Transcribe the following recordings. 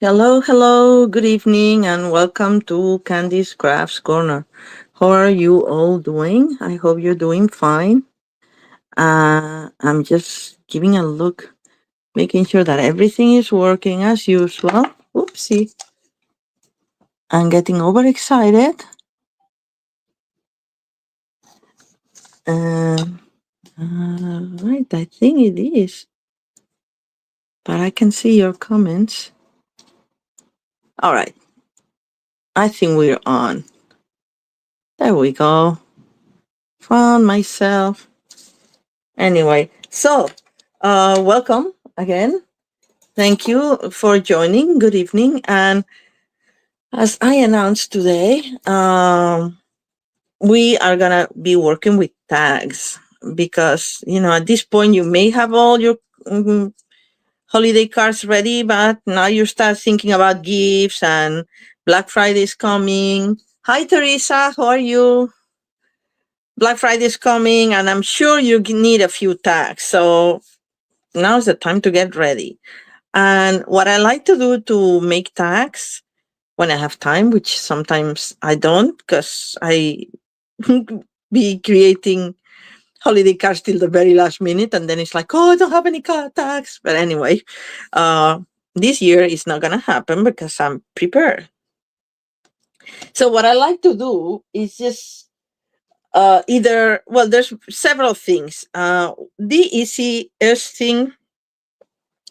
Hello, hello, good evening, and welcome to Candy's Crafts Corner. How are you all doing? I hope you're doing fine. I'm just giving a look, making sure that everything is working as usual. Oopsie. I'm getting overexcited. Um, right, I think it is. But I can see your comments. All right, I think we're on. There we go. Found myself. Anyway, welcome again. Thank you for joining. Good evening. And as I announced today, we are going to be working with tags because, at this point, you may have all your holiday cards ready, but now you start thinking about gifts and Black Friday is coming. Hi, Teresa. How are you? Black Friday is coming, and I'm sure you need a few tags. So now's the time to get ready. And what I like to do to make tags when I have time, which sometimes I don't because I be creating holiday cards till the very last minute. And then it's like, oh, I don't have any tags. But anyway, uh, this year is not going to happen because I'm prepared. So what I like to do is just there's several things. The easiest thing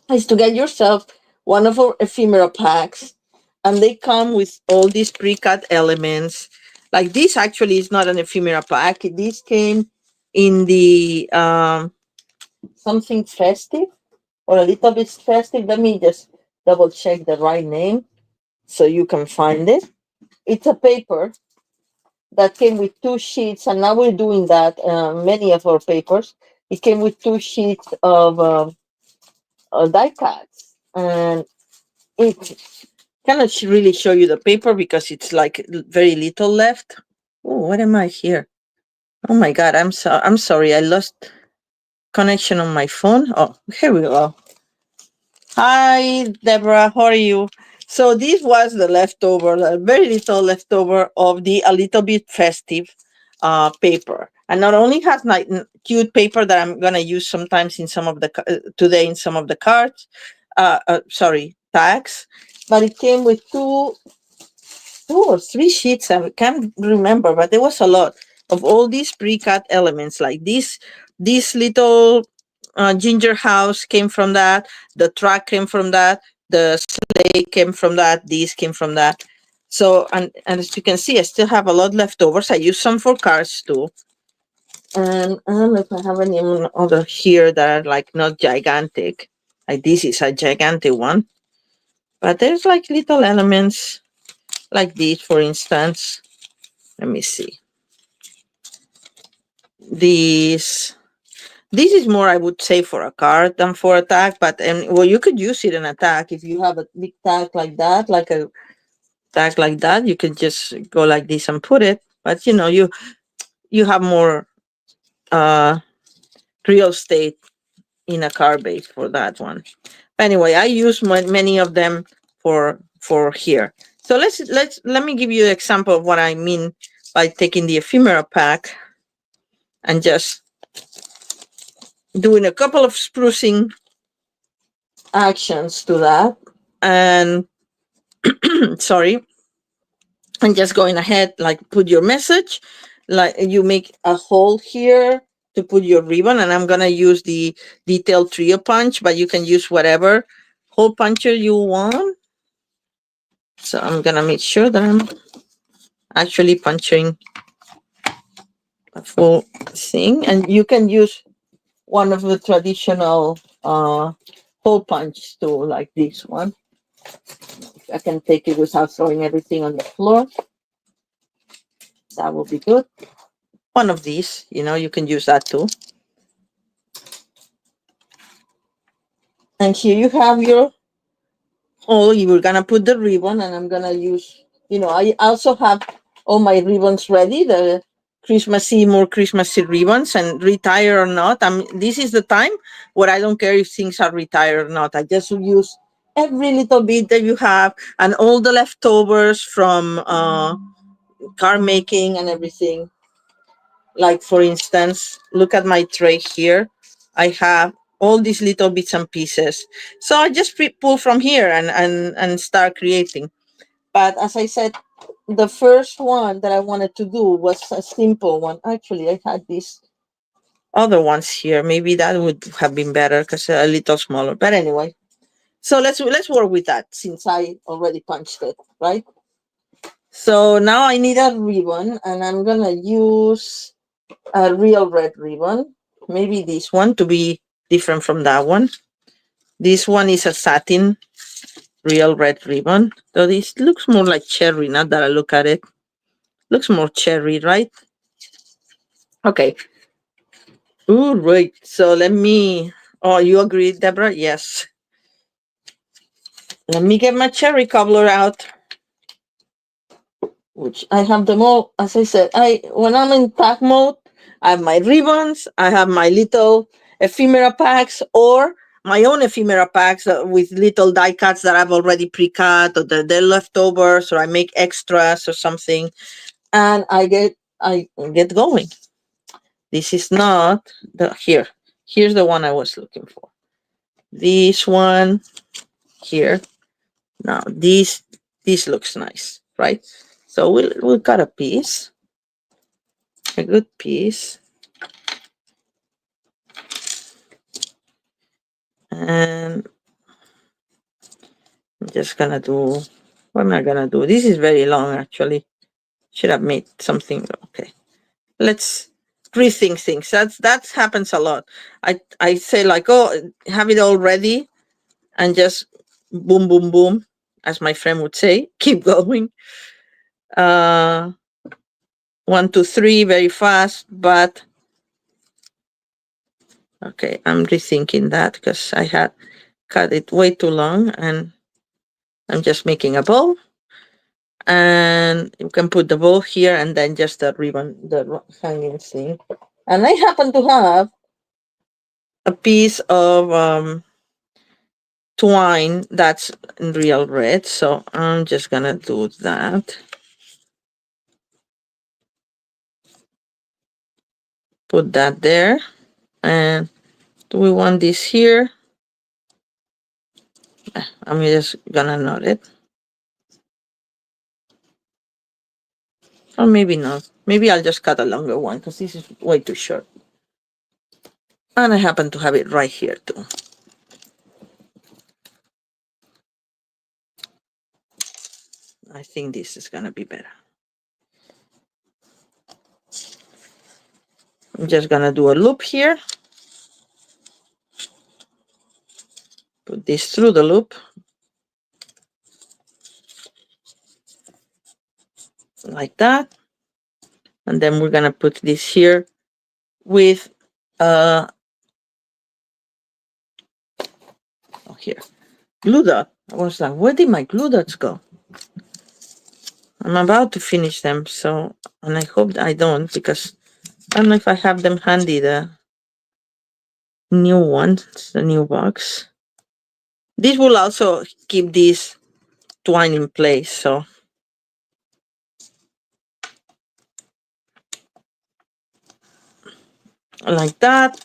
is to get yourself one of our ephemera packs, and they come with all these pre-cut elements. Like this actually is not an ephemera pack. This came in the something festive or a little bit festive. Let me just double check the right name so you can find it. It's a paper that came with two sheets, and now we're doing that. Many of our papers, it came with two sheets of die cuts, and it cannot really show you the paper because it's like very little left. Oh, what am I here? Oh my God, I'm sorry. I lost connection on my phone. Oh, here we go. Hi, Deborah. How are you? So this was the leftover, very little leftover of the a little bit festive paper. And not only has like cute paper that I'm gonna use sometimes in some of the today in some of the cards, tags, but it came with two or three sheets. I can't remember, but there was a lot of all these pre-cut elements. Like this little ginger house came from that. The truck came from that. The sleigh came from that. These came from that. So and as you can see, I still have a lot left overs. I use some for cards too. And I don't know if I have any other here that are like not gigantic. Like this is a gigantic one. But there's like little elements like this, for instance. Let me see. This this is more, I would say, for a card than for a tag. But you could use it in a tag if you have a big tag like that, like a tag like that. You could just go like this and put it. But you have more uh, real estate in a card base for that one. But anyway, I use many of them for here. So let me give you an example of what I mean by taking the ephemera pack and just doing a couple of sprucing actions to that. And sorry, and just going ahead, like put your message, like you make a hole here to put your ribbon. And I'm going to use the detail trio punch, but you can use whatever hole puncher you want. So I'm going to make sure that I'm actually punching a full thing. And you can use one of the traditional hole punch too, like this one. I can take it without throwing everything on the floor. That will be good. One of these, you can use that too. And here you have your hole. You're gonna put the ribbon, and I'm gonna use, I also have all my ribbons ready, the more Christmassy ribbons, and retire or not. This is the time where I don't care if things are retired or not. I just use every little bit that you have and all the leftovers from car making and everything. Like, for instance, look at my tray here. I have all these little bits and pieces. So I just pull from here and start creating. But as I said, the first one that I wanted to do was a simple one. Actually, I had these other ones here. Maybe that would have been better because a little smaller. But anyway, so let's work with that since I already punched it, right? So now I need a ribbon, and I'm gonna use a real red ribbon. Maybe this one to be different from that one. This one is a satin real red ribbon. So this looks more like cherry, now that I look at it. Looks more cherry, right? Okay. All right. So let me. Oh, you agree, Deborah? Yes. Let me get my cherry cobbler out, which I have them all. As I said, when I'm in pack mode, I have my ribbons, I have my little ephemera packs, or my own ephemera packs with little die cuts that I've already pre-cut, or they're leftovers, or I make extras or something, and I get going. This is not the here. Here's the one I was looking for. This one here. Now this looks nice, right? So we'll cut a piece, a good piece, and I'm just gonna do. What am I gonna do? This is very long, actually. Should have made something. Okay, let's rethink things. That happens a lot. I say like, oh, have it all ready, and just boom, boom, boom, as my friend would say, keep going. Uh, 1, 2, 3, very fast, but okay, I'm rethinking that because I had cut it way too long, and I'm just making a bow. And you can put the bow here and then just the ribbon, the hanging thing. And I happen to have a piece of twine that's in real red, so I'm just gonna do that. Put that there. And do we want this here? I'm just gonna knot it. Or maybe not. Maybe I'll just cut a longer one because this is way too short. And I happen to have it right here too. I think this is gonna be better. I'm just gonna do a loop here. Put this through the loop. Like that. And then we're gonna put this here with oh, here. Glue dot. I was like, where did my glue dots go? I'm about to finish them, so, and I hope I don't, because I don't know if I have them handy, the new ones, the new box. This will also keep this twine in place, so. Like that.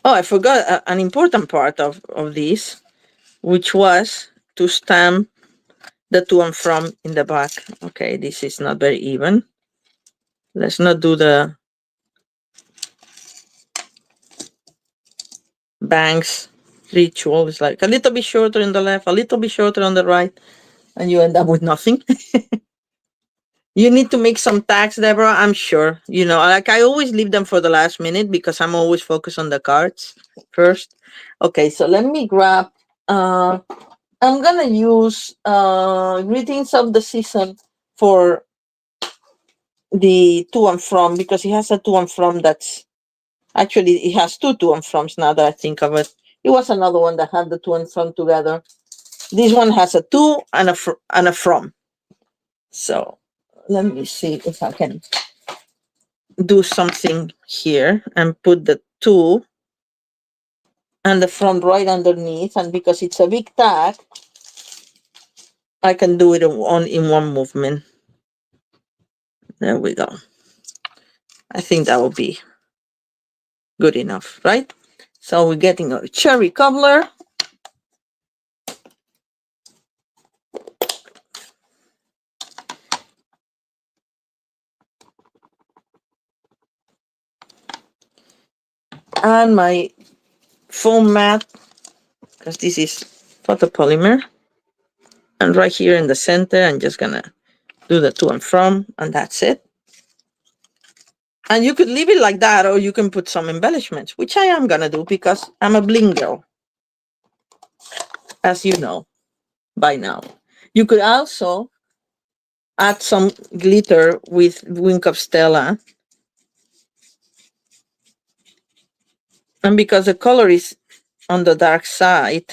Oh, I forgot an important part of this, which was to stamp the to and from in the back. Okay, this is not very even. Let's not do the bangs ritual. It's like a little bit shorter in the left, a little bit shorter on the right, and you end up with nothing. You need to make some tags, Deborah, I'm sure. You know, like I always leave them for the last minute because I'm always focused on the cards first. Okay, so let me grab, I'm gonna use Greetings of the Season for the to and from, because it has a to and from that's actually, it has two to and froms now that I think of it. It was another one that had the to and from together. This one has a to and a from. So let me see if I can do something here and put the to and the front right underneath. And because it's a big tag, I can do it in one movement. There we go. I think that will be good enough, right? So we're getting our cherry cobbler. And my foam mat, because this is photopolymer. And right here in the center, I'm just gonna do the to and from, and that's it. And you could leave it like that, or you can put some embellishments, which I am gonna do because I'm a bling girl, as you know by now. You could also add some glitter with Wink of Stella. And because the color is on the dark side,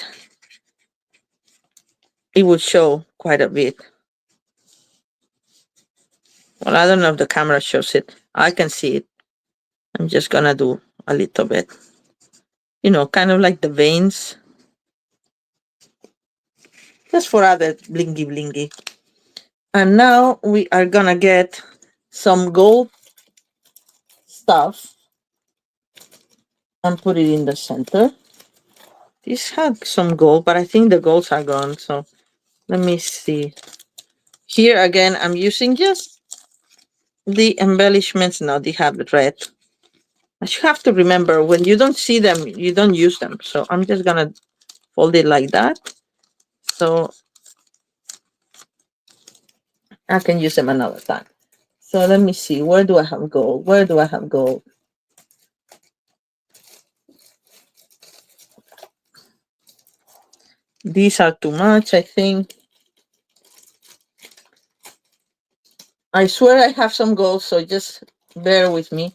it will show quite a bit. Well, I don't know if the camera shows it. I can see it. I'm just gonna do a little bit. You know, kind of like the veins. Just for other blingy blingy. And now we are gonna get some gold stuff and put it in the center. This had some gold, but I think the golds are gone. So let me see. Here again, I'm using just the embellishments. Now they have the red. I should have to remember when you don't see them, you don't use them. So I'm just gonna fold it like that. So I can use them another time. So let me see. Where do I have gold? Where do I have gold? These are too much, I think. I swear I have some gold, so just bear with me.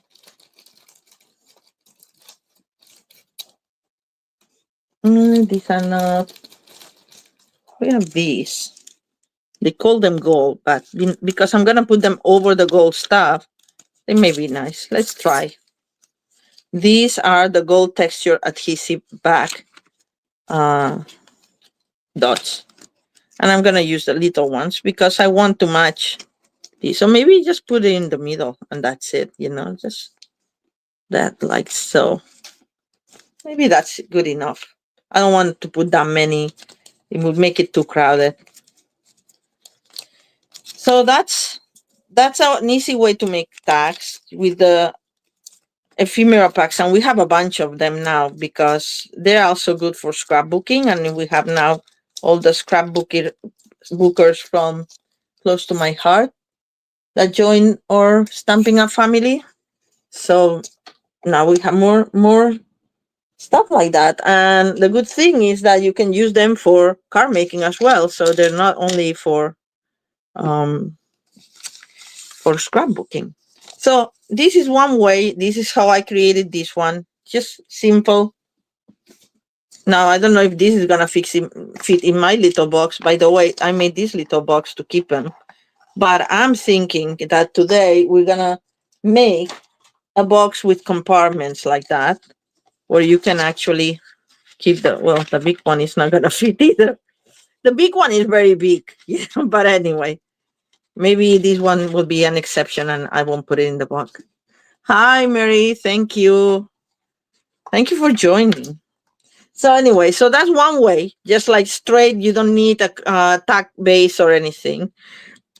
These are not. We have these. They call them gold, but because I'm gonna put them over the gold stuff, they may be nice. Let's try. These are the gold texture adhesive back dots. And I'm gonna use the little ones because I want to match these. So maybe just put it in the middle and that's it, you know, just that like so. Maybe that's good enough. I don't want to put that many. It would make it too crowded. So that's an easy way to make tags with the ephemera packs, and we have a bunch of them now because they're also good for scrapbooking, and we have now all the scrapbookers from close to my heart that join our Stampin' Up family. So now we have more stuff like that, and the good thing is that you can use them for card making as well. So they're not only for scrapbooking. So this is one way. This is how I created this one. Just simple. Now I don't know if this is gonna fit in my little box. By the way, I made this little box to keep them. But I'm thinking that today we're gonna make a box with compartments like that, where you can actually keep the big one is not gonna fit either. The big one is very big, but anyway, maybe this one will be an exception and I won't put it in the box. Hi, Mary. Thank you. Thank you for joining. So anyway, so that's one way, just like straight, you don't need a tag base or anything.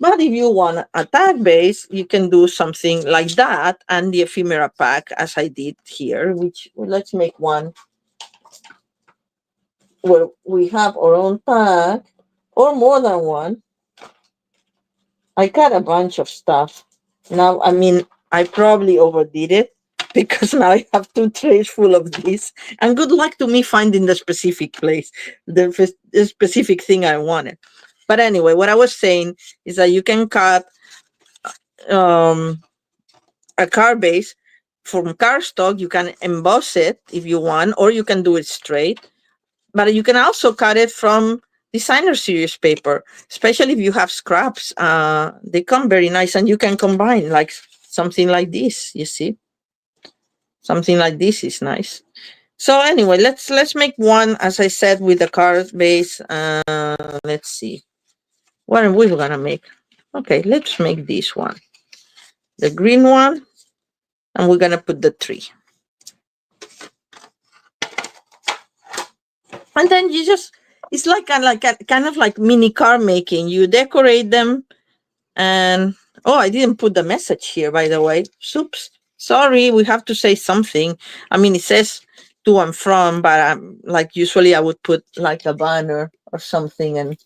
But if you want a tag base, you can do something like that and the ephemera pack as I did here, which let's make one where we have our own tag or more than one. I got a bunch of stuff. Now, I mean, I probably overdid it because now I have 2 trays full of this. And good luck to me finding the specific place, the specific thing I wanted. But anyway, what I was saying is that you can cut a card base from cardstock. You can emboss it if you want, or you can do it straight. But you can also cut it from designer series paper, especially if you have scraps. They come very nice, and you can combine like something like this. You see, something like this is nice. So anyway, let's make one, as I said, with the card base. Let's see. What are we gonna make? Okay, let's make this one. The green one, and we're gonna put the tree. And then you just, it's like kind of like mini car making. You decorate them, and oh, I didn't put the message here, by the way. Oops. Sorry, we have to say something. I mean, it says to and from, but like usually I would put like a banner or something and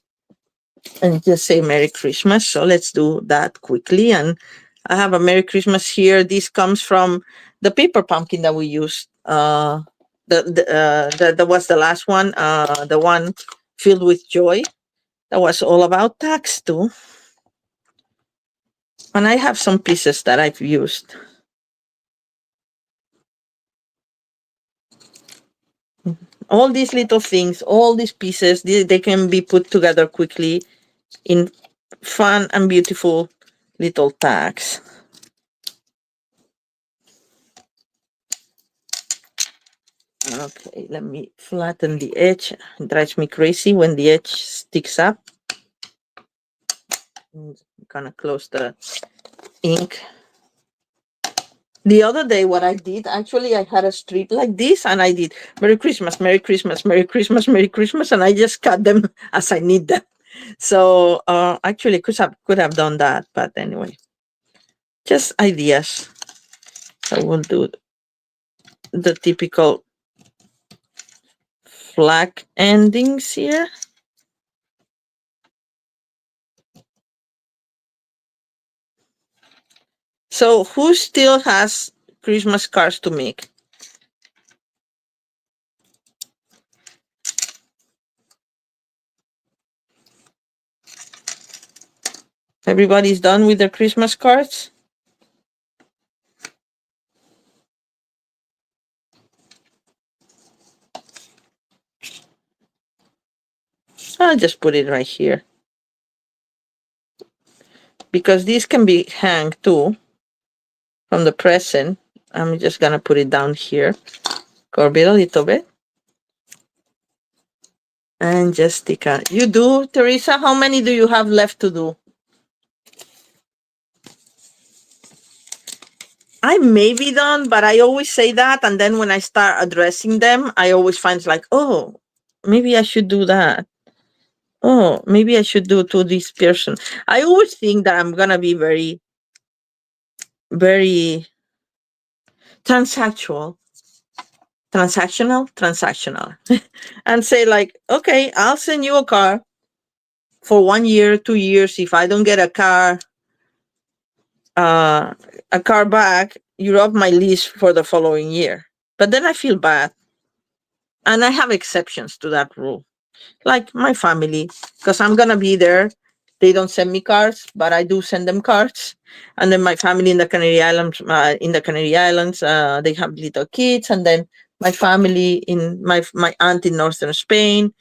just say Merry Christmas. So let's do that quickly. And I have a Merry Christmas here. This comes from the paper pumpkin that we used. That was the last one. The one filled with joy. That was all about tax too. And I have some pieces that I've used. All these little things, all these pieces, they can be put together quickly in fun and beautiful little tags. Okay, let me flatten the edge. It drives me crazy when the edge sticks up. I'm gonna close the ink. The other day, what I did, actually, I had a strip like this, and I did Merry Christmas, Merry Christmas, Merry Christmas, Merry Christmas, and I just cut them as I need them. So actually, could have done that, but anyway, just ideas. I will do the typical flag endings here. So who still has Christmas cards to make? Everybody's done with their Christmas cards? I'll just put it right here. Because these can be hanged too from the present. I'm just gonna put it down here. Curve it a little bit. And just stick on. You do, Teresa? How many do you have left to do? I may be done, but I always say that, and then when I start addressing them, I always find like, oh, maybe I should do that. Oh, maybe I should do to this person. I always think that I'm gonna be very, very transactional, transactional, and say like, okay, I'll send you a car for 1 year, 2 years. If I don't get a car back, you're off my list for the following year. But then I feel bad. And I have exceptions to that rule. Like my family, because I'm gonna be there. They don't send me cards, but I do send them cards. And then my family in the Canary Islands, they have little kids. And then my family in my aunt in northern Spain,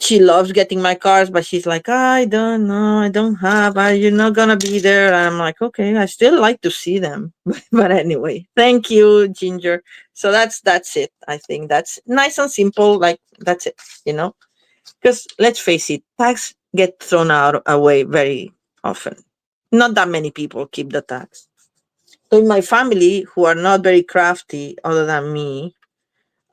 she loves getting my cards, but she's like, I don't know, I don't have, you're not gonna be there. And I'm like, okay, I still like to see them. But anyway, thank you, Ginger. So that's it. I think that's nice and simple. Like that's it, you know? Because let's face it, tags get thrown out away very often. Not that many people keep the tags. So in my family, who are not very crafty, other than me,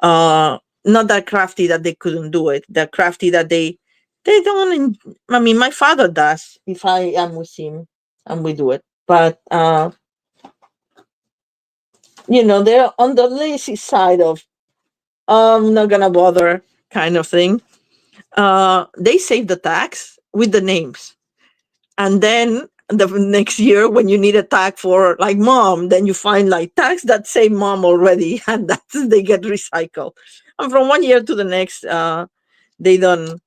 not that crafty that they couldn't do it. They're crafty that they don't. I mean, my father does if I am with him and we do it, but they're on the lazy side of I'm not gonna bother kind of thing. They save the tags with the names, and then the next year when you need a tag for like mom, then you find like tags that say mom already, and that's they get recycled. And from 1 year to the next, they don't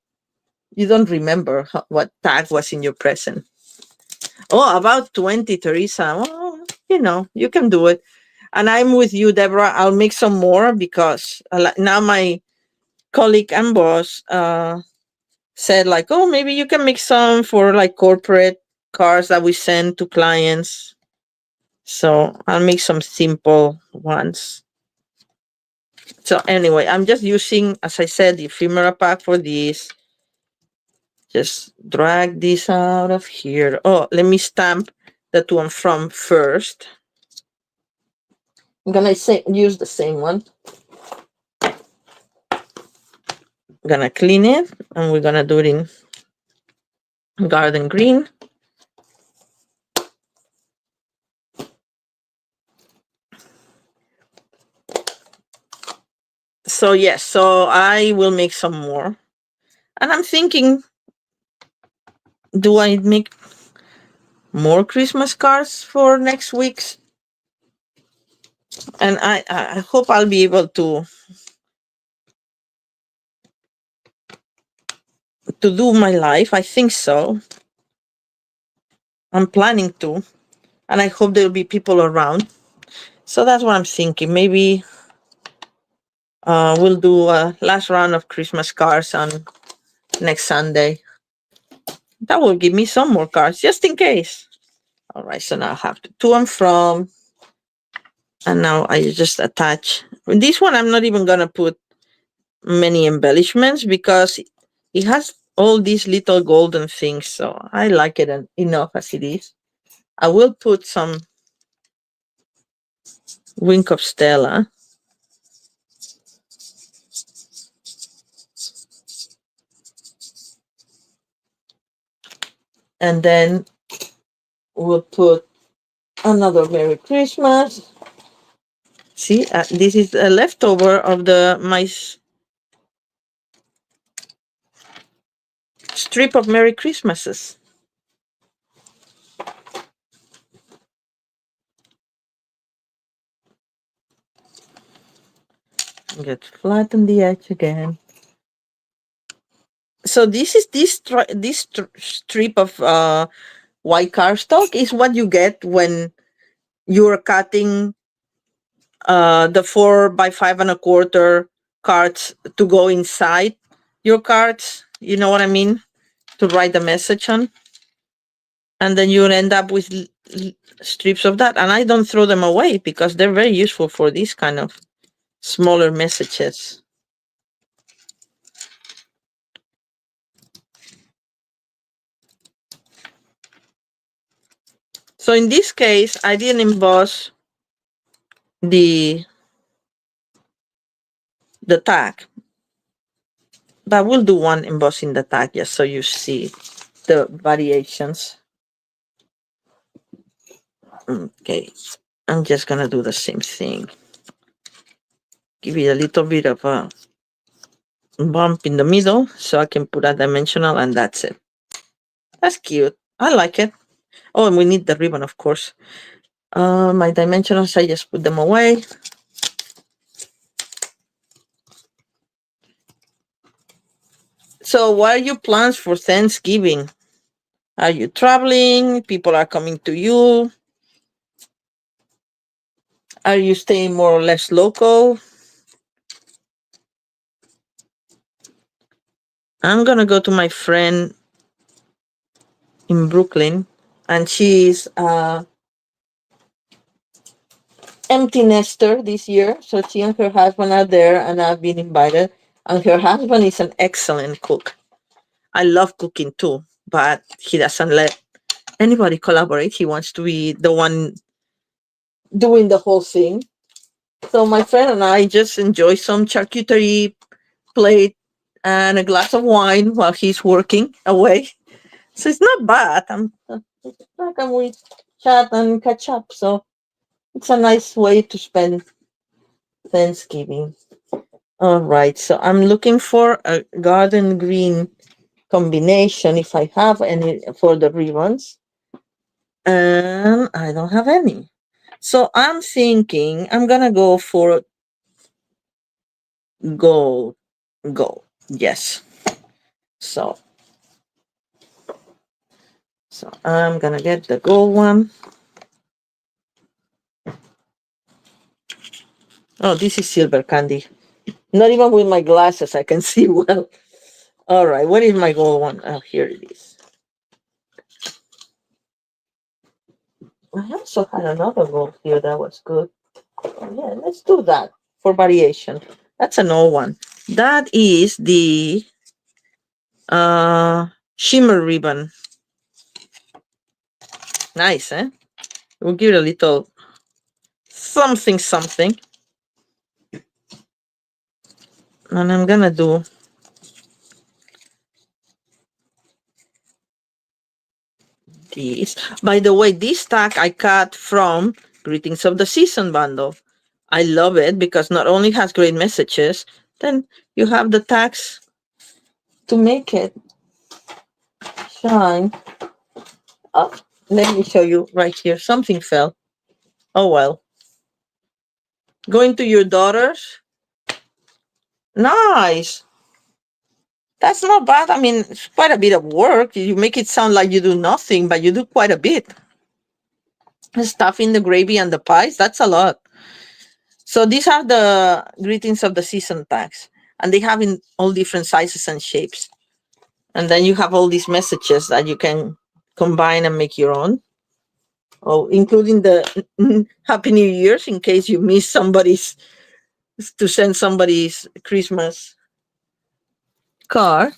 you don't remember what tag was in your present. Oh, about 20, Teresa. Well, you can do it. And I'm with you, Deborah. I'll make some more because now my colleague and boss said like, oh, maybe you can make some for like corporate cards that we send to clients. So I'll make some simple ones. So anyway, I'm just using, as I said, the ephemera pack for this. Just drag this out of here. Oh, let me stamp the to and from first. I'm gonna use the same one. I'm gonna clean it, and we're gonna do it in garden green. So yes, so I will make some more. And I'm thinking, do I make more Christmas cards for next week's? And I hope I'll be able to do my life. I think so. I'm planning to. And I hope there'll be people around. So that's what I'm thinking. Maybe we'll do a last round of Christmas cards on next Sunday. That will give me some more cards, just in case. All right, so now I have to and from. And now I just attach. This one, I'm not even going to put many embellishments because it has all these little golden things. So I like it enough as it is. I will put some Wink of Stella. And then we'll put another Merry Christmas. See, this is a leftover of my strip of Merry Christmases. Get flatten the edge again. So this is this strip of white cardstock is what you get when you're cutting the 4 by 5 1/4 cards to go inside your cards. You know what I mean? To write the message on. And then you'll end up with strips of that. And I don't throw them away because they're very useful for these kind of smaller messages. So in this case, I didn't emboss the tag, but we'll do one embossing the tag just so you see the variations. Okay, I'm just gonna do the same thing. Give it a little bit of a bump in the middle so I can put a dimensional, and that's it. That's cute. I like it. Oh, and we need the ribbon, of course. My dimensionals, I just put them away. So what are your plans for Thanksgiving? Are you traveling? People are coming to you? Are you staying more or less local? I'm going to go to my friend in Brooklyn, and she's empty nester this year. So she and her husband are there, and I've been invited. And her husband is an excellent cook. I love cooking too, but he doesn't let anybody collaborate. He wants to be the one doing the whole thing. So my friend and I just enjoy some charcuterie plate and a glass of wine while he's working away. So it's not bad. And we chat and catch up. So it's a nice way to spend Thanksgiving. All right. So I'm looking for a garden green combination if I have any for the ribbons. And I don't have any. So I'm thinking I'm gonna go for gold. Gold. Yes. So I'm gonna get the gold one. Oh, this is silver candy. Not even with my glasses I can see well. All right, what is my gold one? Oh, here it is. I also had another gold here that was good. Yeah, let's do that. for variation. That's an old one. That is the shimmer ribbon. Nice, eh? We'll give it a little something, something. And I'm gonna do this. By the way, this tag I cut from Greetings of the Season bundle. I love it because not only has great messages, then you have the tags to make it shine. Oh, let me show you right here. Something fell. Oh well. Going to your daughters. Nice. That's not bad. I mean, it's quite a bit of work. You make it sound like you do nothing, but you do quite a bit. Stuffing the gravy and the pies, that's a lot. So these are the Greetings of the Season tags, and they have in all different sizes and shapes. And then you have all these messages that you can combine and make your own. Oh, including the Happy New Year's in case you miss somebody's, to send somebody's Christmas card.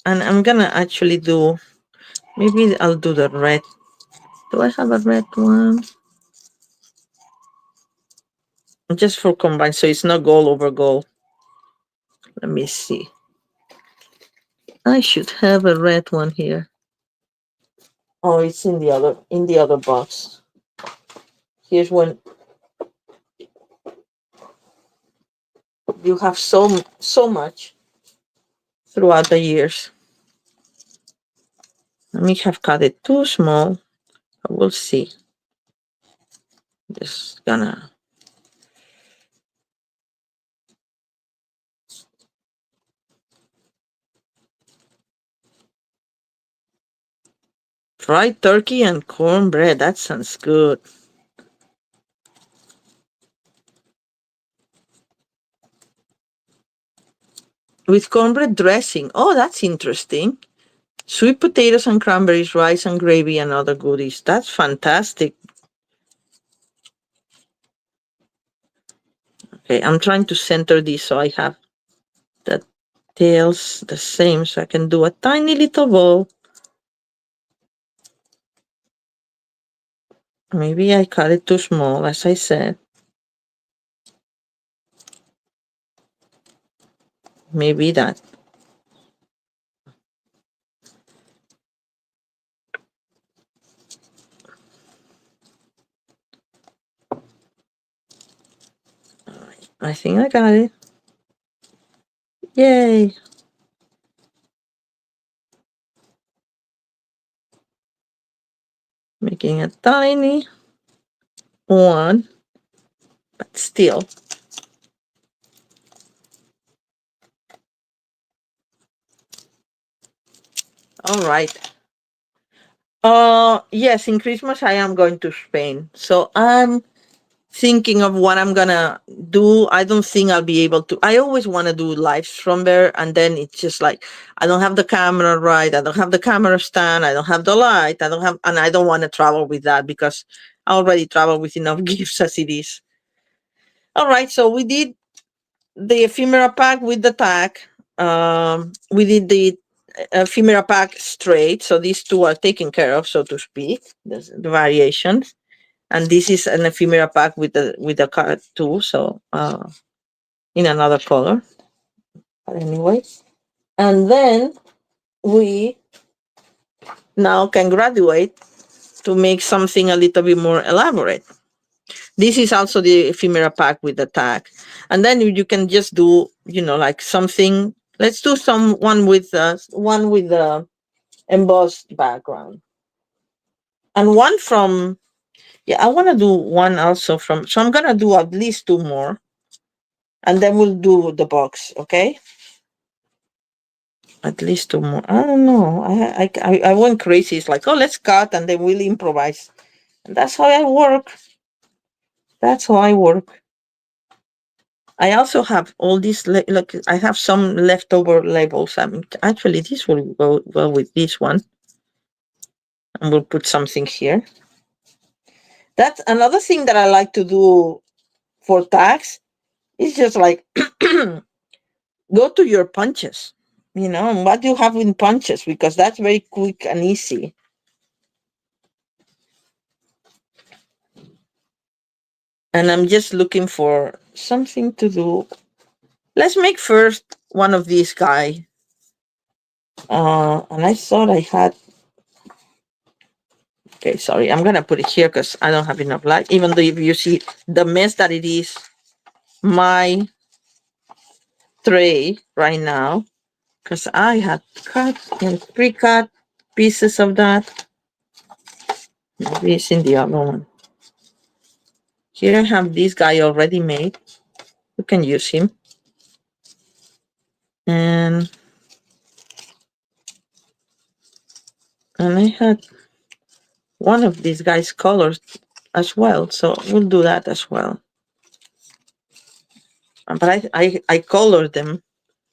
And I'm gonna actually do, maybe I'll do the red. Do I have a red one? Just for combine, so it's not gold over gold. Let me see. I should have a red one here. Oh, it's in the other box. Here's one. You have so much throughout the years. I may have cut it too small. We'll see. Just gonna. Fried turkey and cornbread. That sounds good. With cornbread dressing. Oh, that's interesting. Sweet potatoes and cranberries, rice and gravy, and other goodies. That's fantastic. Okay, I'm trying to center this so I have the tails the same, so I can do a tiny little bowl. Maybe I cut it too small, as I said. Maybe that. I think I got it. Yay. Making a tiny one, but still. All right. Yes, in Christmas I am going to Spain. So I'm thinking of what I'm gonna do. I don't think I'll be able to. I always want to do lives from there, and then it's just like I don't have the camera right. I don't have the camera stand. I don't have the light. And I don't want to travel with that because I already travel with enough gifts as it is. All right, so we did the ephemera pack with the tag. We did the ephemera pack straight, so these two are taken care of, so to speak. The variations, and this is an ephemera pack with the card too, so in another color. But anyway, and then we now can graduate to make something a little bit more elaborate. This is also the ephemera pack with the tag, and then you can just do, like something. Let's do one with the embossed background, and one from. Yeah, I want to do one also from. So I'm gonna do at least two more, and then we'll do the box. Okay. At least two more. I don't know. I went crazy. It's like, oh, let's cut, and then we'll improvise. And that's how I work. That's how I work. I also have all these. Look, I have some leftover labels. I mean, actually, this will go well with this one, and we'll put something here. That's another thing that I like to do for tags It's just like go to your punches, and what do you have in punches? Because that's very quick and easy. And I'm just looking for something to do. Let's make first one of these guy. And I thought I had. Okay, sorry. I'm gonna put it here because I don't have enough light. Even though if you see the mess that it is, my tray right now, because I had cut and pre-cut pieces of that. Maybe it's in the other one. Here I have this guy already made. You can use him. And I had one of these guys colored as well, so we'll do that as well. But I colored them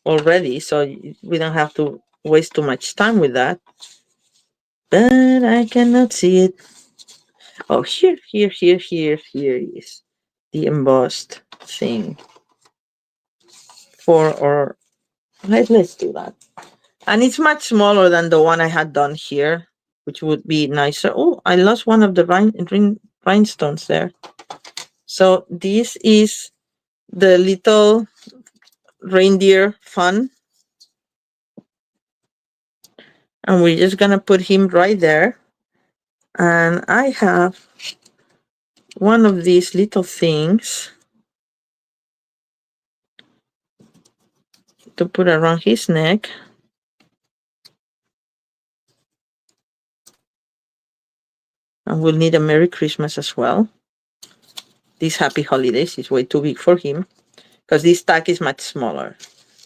already, so we don't have to waste too much time with that. But I cannot see it. Oh, here is the embossed thing. Let's do that. And it's much smaller than the one I had done here, which would be nicer. Oh, I lost one of the rhinestones there. So this is the little reindeer fun. And we're just gonna put him right there. And I have one of these little things to put around his neck. And we'll need a Merry Christmas as well. This Happy Holidays is way too big for him because this tag is much smaller.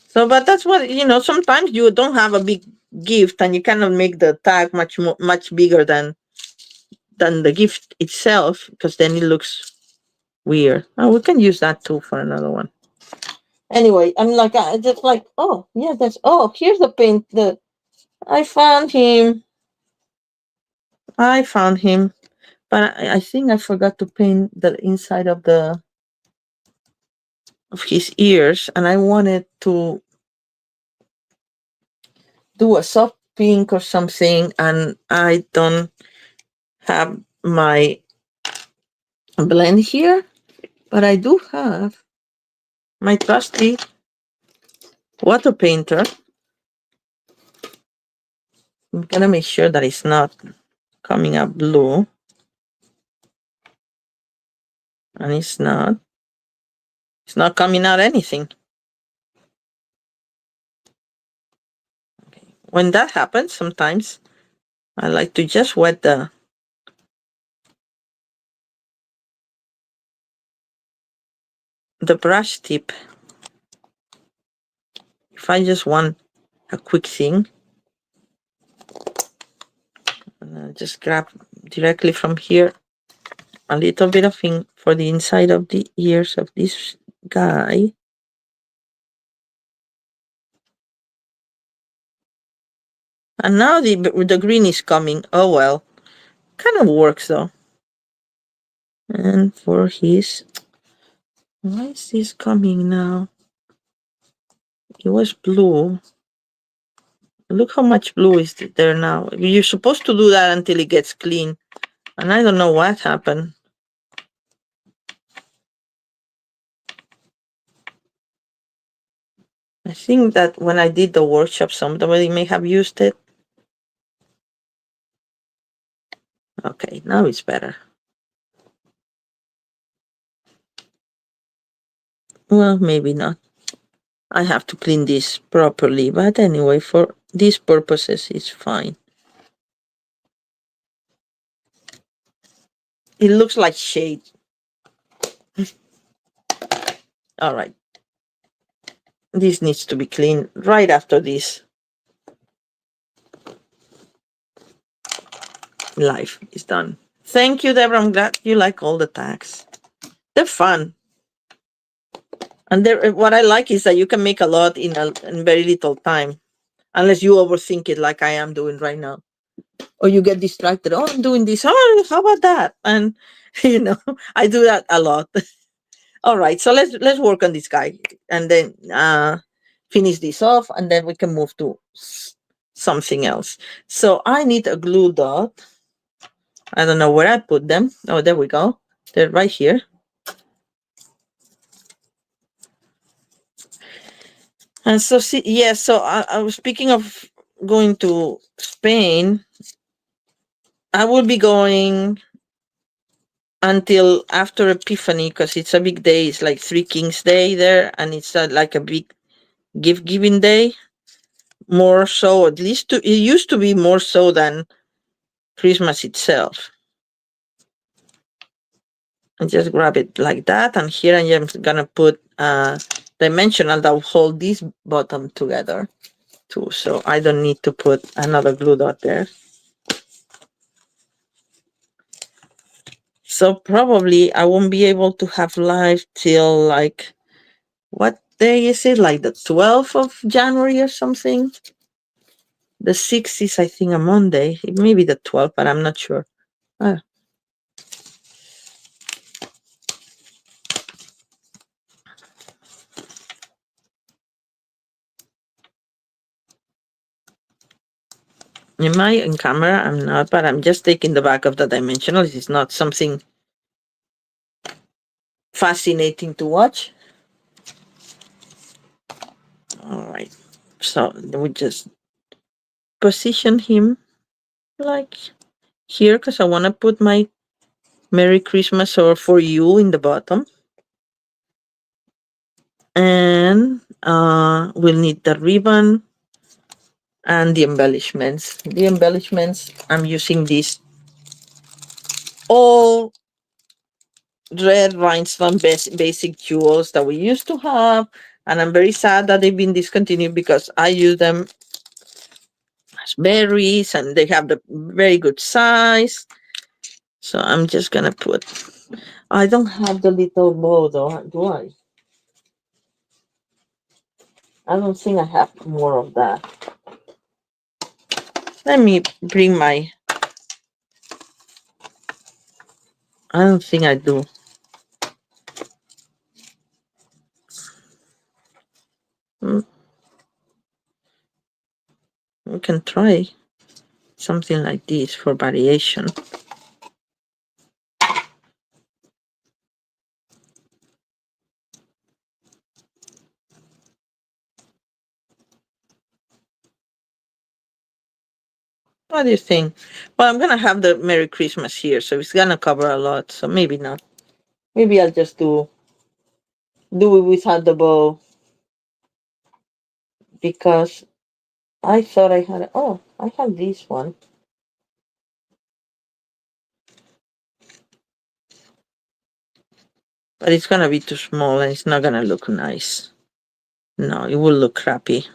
So, but that's what, sometimes you don't have a big gift and you cannot make the tag much bigger than the gift itself, because then it looks weird. Oh, we can use that too for another one. Anyway, I'm like, I just like, oh, yeah, here's the paint. I found him. But I think I forgot to paint the inside of his ears, and I wanted to do a soft pink or something, and I don't have my blend here, but I do have my trusty water painter. I'm gonna make sure that it's not coming up blue, and it's not coming out anything. Okay. When that happens, sometimes I like to just wet the brush tip. If I just want a quick thing, just grab directly from here a little bit of ink for the inside of the ears of this guy. And now the green is coming. Oh well, kind of works though. And for his, why is this coming now? It was blue. Look how much blue is there now. You're supposed to do that until it gets clean. And I don't know what happened. I think that when I did the workshop, somebody may have used it. Okay, now it's better. Well, maybe not. I have to clean this properly, but anyway, for these purposes, it's fine. It looks like shade. All right. This needs to be cleaned right after this. Life is done. Thank you, Deborah. I'm glad you like all the tags. They're fun. And what I like is that you can make a lot in very little time, unless you overthink it like I am doing right now. Or you get distracted. Oh, I'm doing this. Oh, how about that? And, I do that a lot. All right, so let's work on this guy and then finish this off, and then we can move to something else. So I need a glue dot. I don't know where I put them. Oh, there we go. They're right here. And so see, yes. So I was speaking of going to Spain. I will be going until after Epiphany because it's a big day. It's like Three Kings Day there, and it's like a big gift giving day. More so, at least it used to be more so than Christmas itself. And just grab it like that, and here I am gonna put dimensional that will hold this bottom together too. So I don't need to put another glue dot there. So probably I won't be able to have live till like, what day is it? Like the 12th of January or something? The 6th is, I think, a Monday. It may be the 12th, but I'm not sure. Ah. Am I in camera? I'm not, but I'm just taking the back of the dimensional. It's not something fascinating to watch. All right. So we just position him like here because I want to put my Merry Christmas or for you in the bottom. And we'll need the ribbon and the embellishments. The embellishments, I'm using these all red rhinestone basic jewels that we used to have. And I'm very sad that they've been discontinued because I use them as berries and they have the very good size. So I'm just gonna put, I don't have the little bow though, do I? I don't think I have more of that. Let me bring my, I don't think I do. We can try something like this for variation. What do you think? Well, I'm gonna have the Merry Christmas here, so it's gonna cover a lot. So maybe not. Maybe I'll just do it without the bow because I thought I had. Oh, I have this one. But it's gonna be too small and it's not gonna look nice. No, it will look crappy.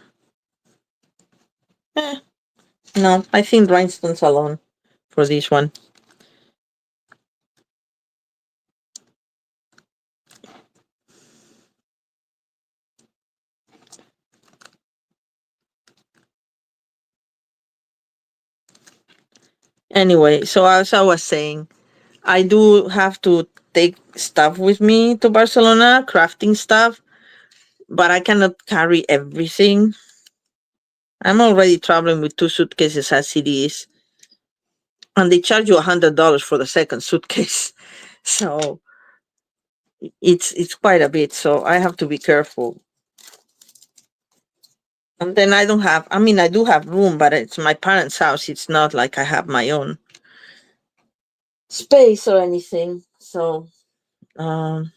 Eh, no, I think rhinestones alone for this one. Anyway, so as I was saying, I do have to take stuff with me to Barcelona, crafting stuff, but I cannot carry everything. I'm already traveling with 2 suitcases as it is, and they charge you $100 for the second suitcase. So it's quite a bit. So I have to be careful. And then I don't have. I mean, I do have room, but it's my parents' house. It's not like I have my own space or anything. So, um,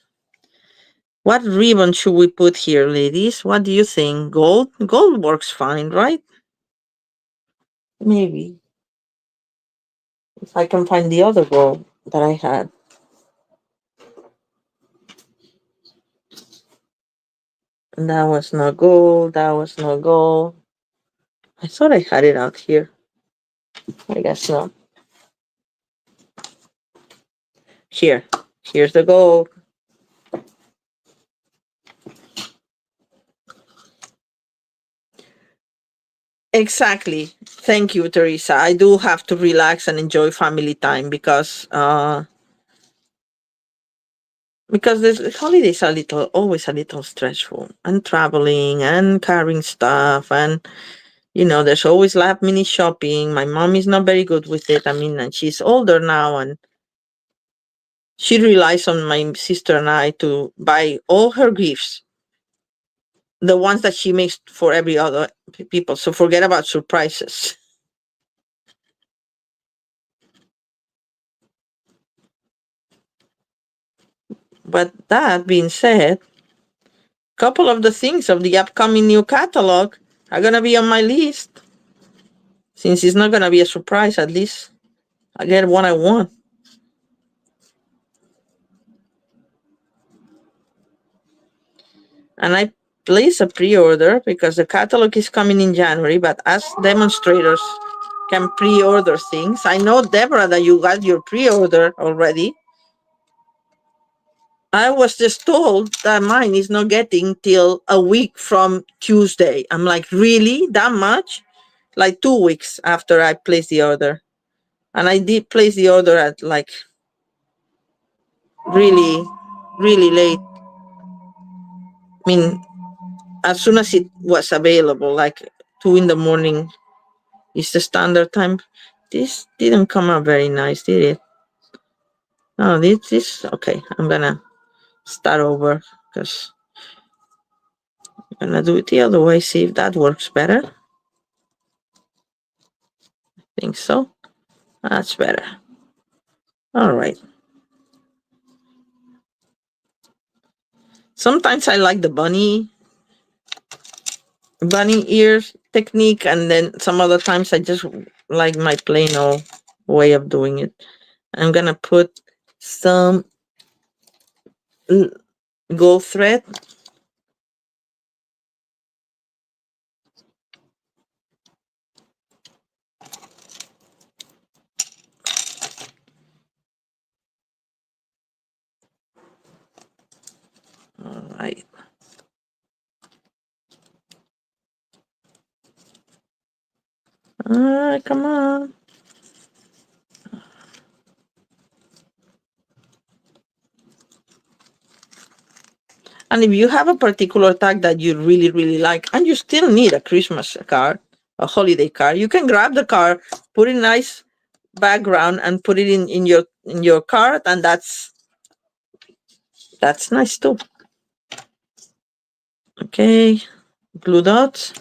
what ribbon should we put here, ladies? What do you think? Gold? Gold works fine, right? Maybe. If I can find the other gold that I had. That was not gold. That was not gold. I thought I had it out here. I guess not. Here. Here's the gold. Exactly. Thank you, Teresa. I do have to relax and enjoy family time because because the holidays are always a little stressful, and traveling and carrying stuff, and there's always last minute shopping. My mom is not very good with it. I mean, and she's older now, and she relies on my sister and I to buy all her gifts, the ones that she makes for every other people. So forget about surprises. But that being said, couple of the things of the upcoming new catalog are gonna be on my list. Since it's not gonna be a surprise, at least I get what I want. And I place a pre-order because the catalog is coming in January, but as demonstrators can pre-order things. I know, Deborah, that you got your pre-order already. I was just told that mine is not getting till a week from Tuesday. I'm like, really? That much? Like 2 weeks after I placed the order. And I did place the order at like really, really late. I mean, as soon as it was available, like 2 in the morning is the standard time. This didn't come out very nice, did it? No, this okay. I'm gonna start over because I'm gonna do it the other way, see if that works better. I think so. That's better. All right. Sometimes I like the bunny ears technique, and then some other times I just like my plain old way of doing it. I'm gonna put some gold thread. All right. All right, come on. And if you have a particular tag that you really, really like, and you still need a Christmas card, a holiday card, you can grab the card, put it in nice background, and put it in your card, and that's nice too. Okay, blue dots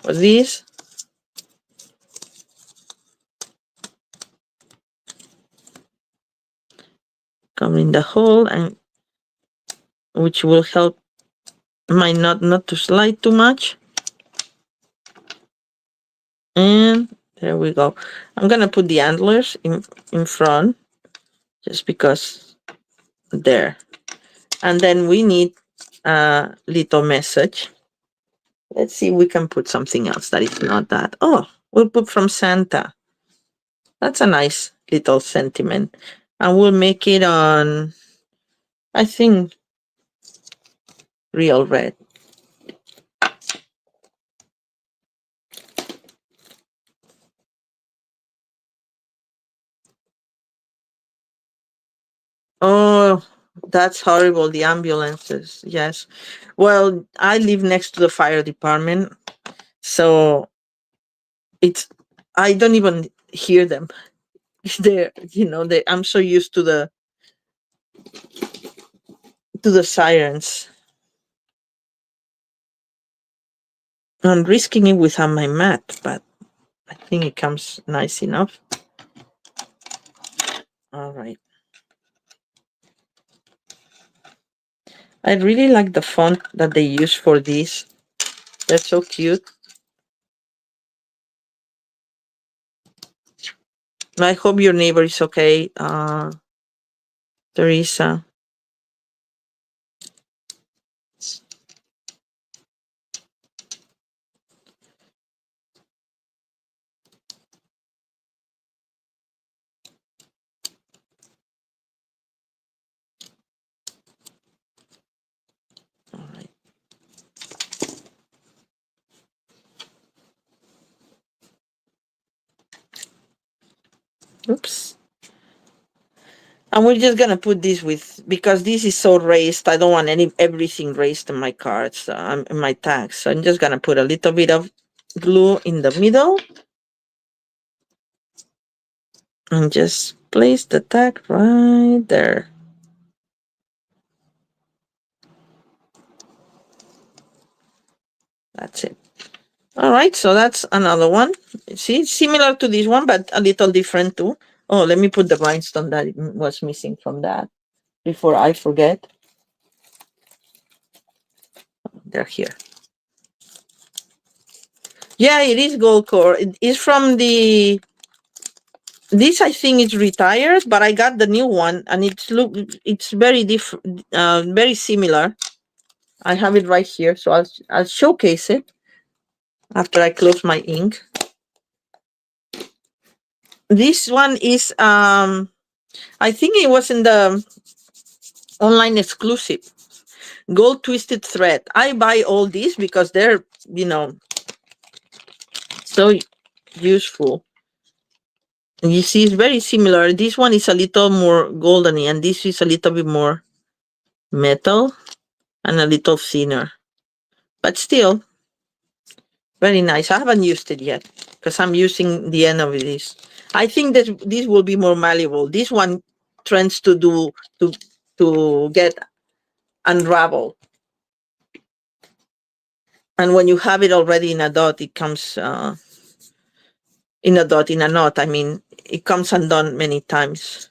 for this. Come in the hole, and which will help my knot not to slide too much. And there we go. I'm gonna put the antlers in front, just because there. And then we need a little message. Let's see if we can put something else that is not that. Oh, we'll put from Santa. That's a nice little sentiment. And we'll make it on, I think, real red. Oh, that's horrible. The ambulances. Yes. Well, I live next to the fire department, so it's I don't even hear them. I'm so used to the sirens. I'm risking it without my mat, but I think it comes nice enough. All right. I really like the font that they use for this. They're so cute. I hope your neighbor is okay, Teresa. All right. Oops. And we're just gonna put this with, because this is so raised, I don't want everything raised in my cards, in my tags. So I'm just gonna put a little bit of glue in the middle and just place the tag right there. That's it. All right, so that's another one. See, similar to this one, but a little different too. Oh, let me put the rhinestone that was missing from that before I forget. They're here. Yeah, it is gold core. It is from the. This I think is retired, but I got the new one, and it's very different, very similar. I have it right here, so I'll showcase it after I close my ink. This one is I think it was in the online exclusive gold twisted thread. I buy all these because they're, so useful. And you see, it's very similar. This one is a little more goldeny, and this is a little bit more metal and a little thinner. But still, very nice. I haven't used it yet because I'm using the end of this. I think that this will be more malleable. This one tends to get unraveled. And when you have it already in a dot, it comes in a knot. I mean, it comes undone many times.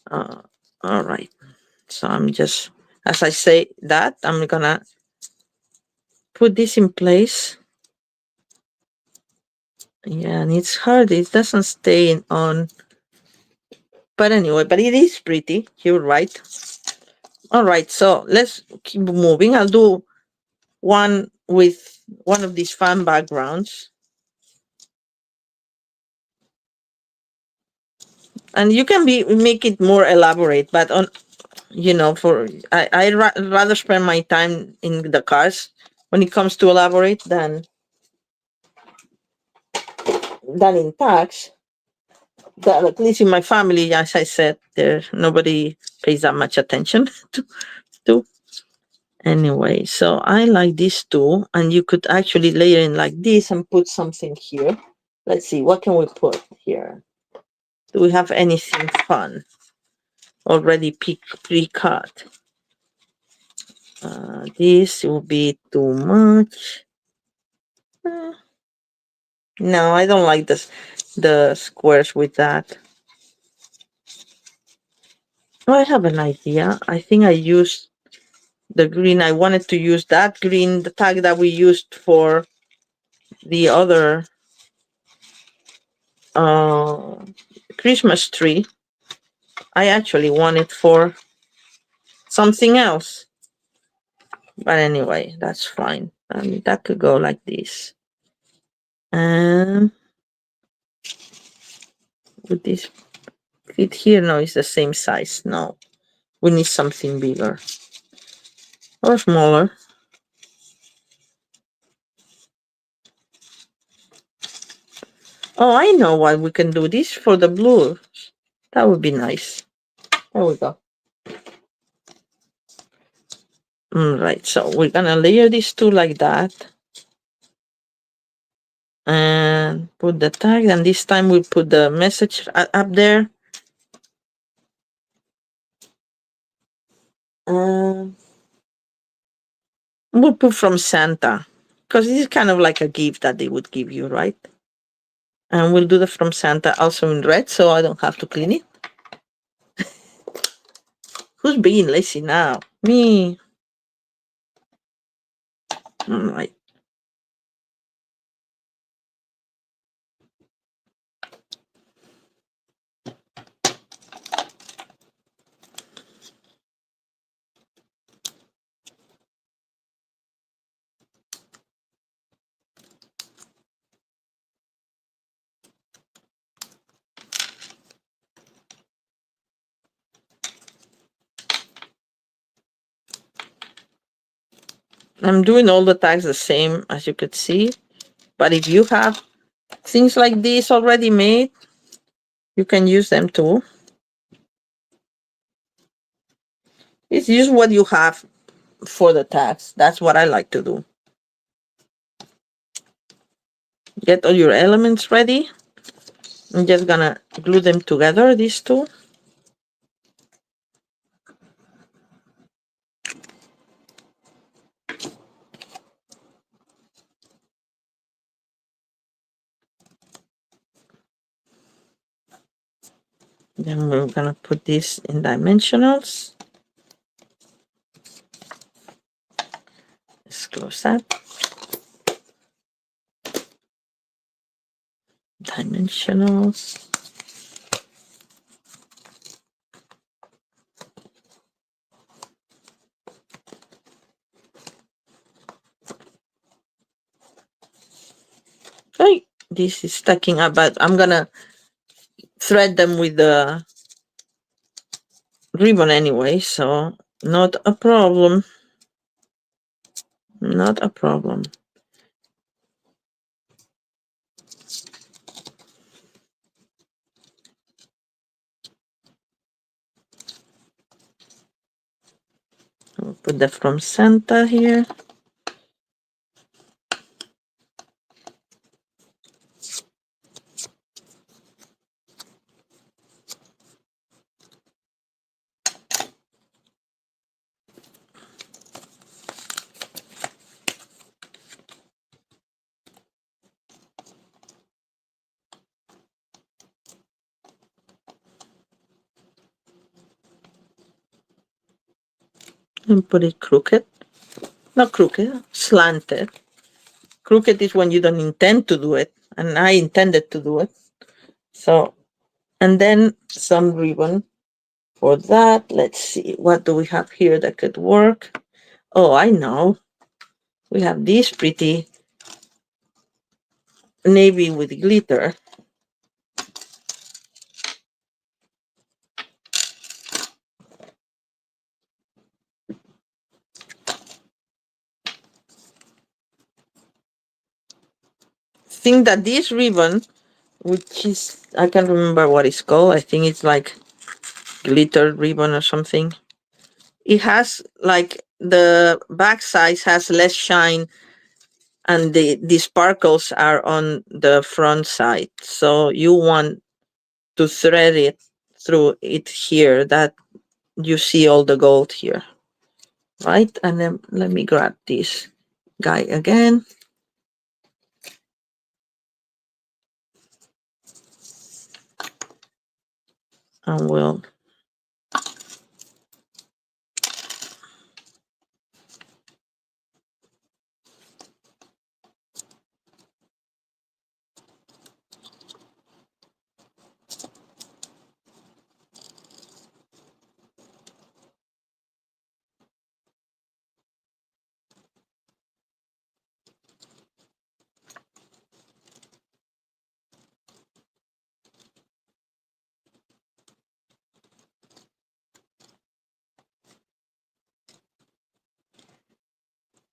All right. So I'm just, as I say that, I'm gonna put this in place. Yeah, and it's hard. It doesn't stay on. But anyway, but it is pretty. You're right. All right, so let's keep moving. I'll do one with one of these fun backgrounds. And you can make it more elaborate, but on, for I rather spend my time in the cars when it comes to elaborate than in tags. That, at least in my family, as I said, there nobody pays that much attention to. Anyway, so I like this too, and you could actually layer in like this and put something here. Let's see, what can we put here? Do we have anything fun already pre-cut? This will be too much. No, I don't like the squares with that. Oh, I have an idea. I think I used the green. I wanted to use that green, the tag that we used for the other Christmas tree. I actually want it for something else. But anyway, that's fine. That could go like this. And would this fit here? No, it's the same size. No, we need something bigger or smaller. Oh, I know what we can do. This for the blue. That would be nice. There we go. Right, so we're gonna layer these two like that. And put the tag, and this time we'll put the message up there. We'll put from Santa, because this is kind of like a gift that they would give you, right? And we'll do the from Santa also in red, so I don't have to clean it. Who's being lazy now? Me. All right. I'm doing all the tags the same, as you could see. But if you have things like this already made, you can use them too. It's just what you have for the tags. That's what I like to do. Get all your elements ready. I'm just gonna glue them together, these two. Then we're gonna put this in dimensionals. Let's close that. Dimensionals. Okay, this is stacking up, but I'm gonna thread them with the ribbon anyway, so not a problem. Not a problem. I'll put the from Santa here. And put it crooked. Not crooked, slanted. Crooked is when you don't intend to do it, and I intended to do it. So, and then some ribbon for that. Let's see, what do we have here that could work? Oh, I know. We have this pretty navy with glitter. Think that this ribbon, which is, I can't remember what it's called. I think it's like glitter ribbon or something. It has like the back size has less shine, and the sparkles are on the front side. So you want to thread it through it here, that you see all the gold here, right? And then let me grab this guy again. And we'll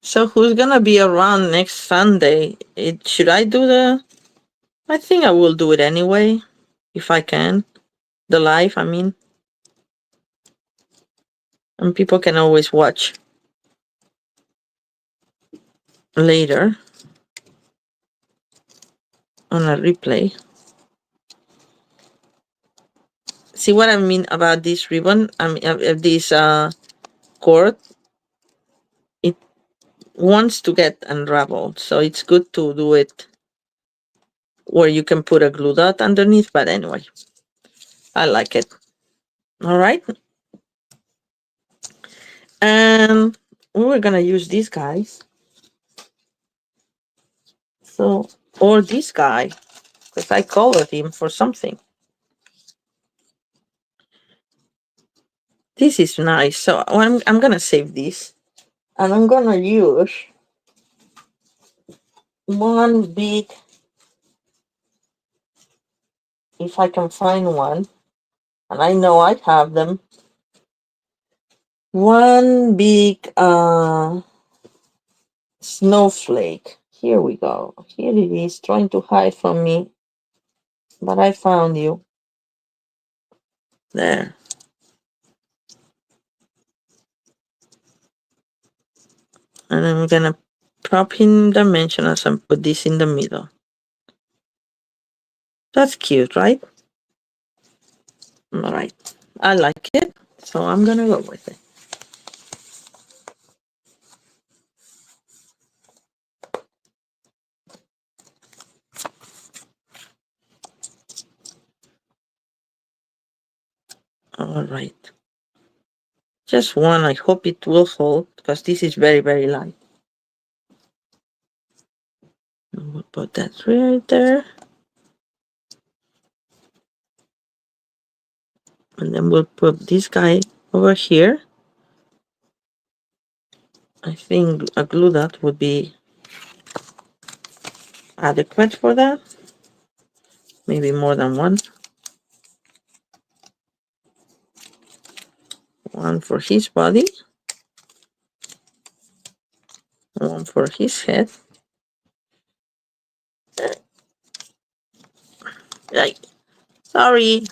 So who's gonna be around next Sunday? Should I do the? I think I will do it anyway, if I can. The live, I mean, and people can always watch later on a replay. See what I mean about this ribbon? I mean, this cord. It wants to get unraveled, so it's good to do it where you can put a glue dot underneath. But anyway, I like it. All right, and we're gonna use these guys. So, or this guy, because I colored him for something. This is nice. So I'm gonna save this, and I'm gonna use one big, if I can find one, and I know I have them. One big snowflake. Here we go. Here it is, trying to hide from me, but I found you. There. And I'm gonna prop in dimensionals and put this in the middle. That's cute, right? All right. I like it, so I'm gonna go with it. All right. Just one. I hope it will hold because this is very, very light. And we'll put that right there. And then we'll put this guy over here. I think a glue dot would be adequate for that. Maybe more than one. One for his body. One for his head. Right. Sorry.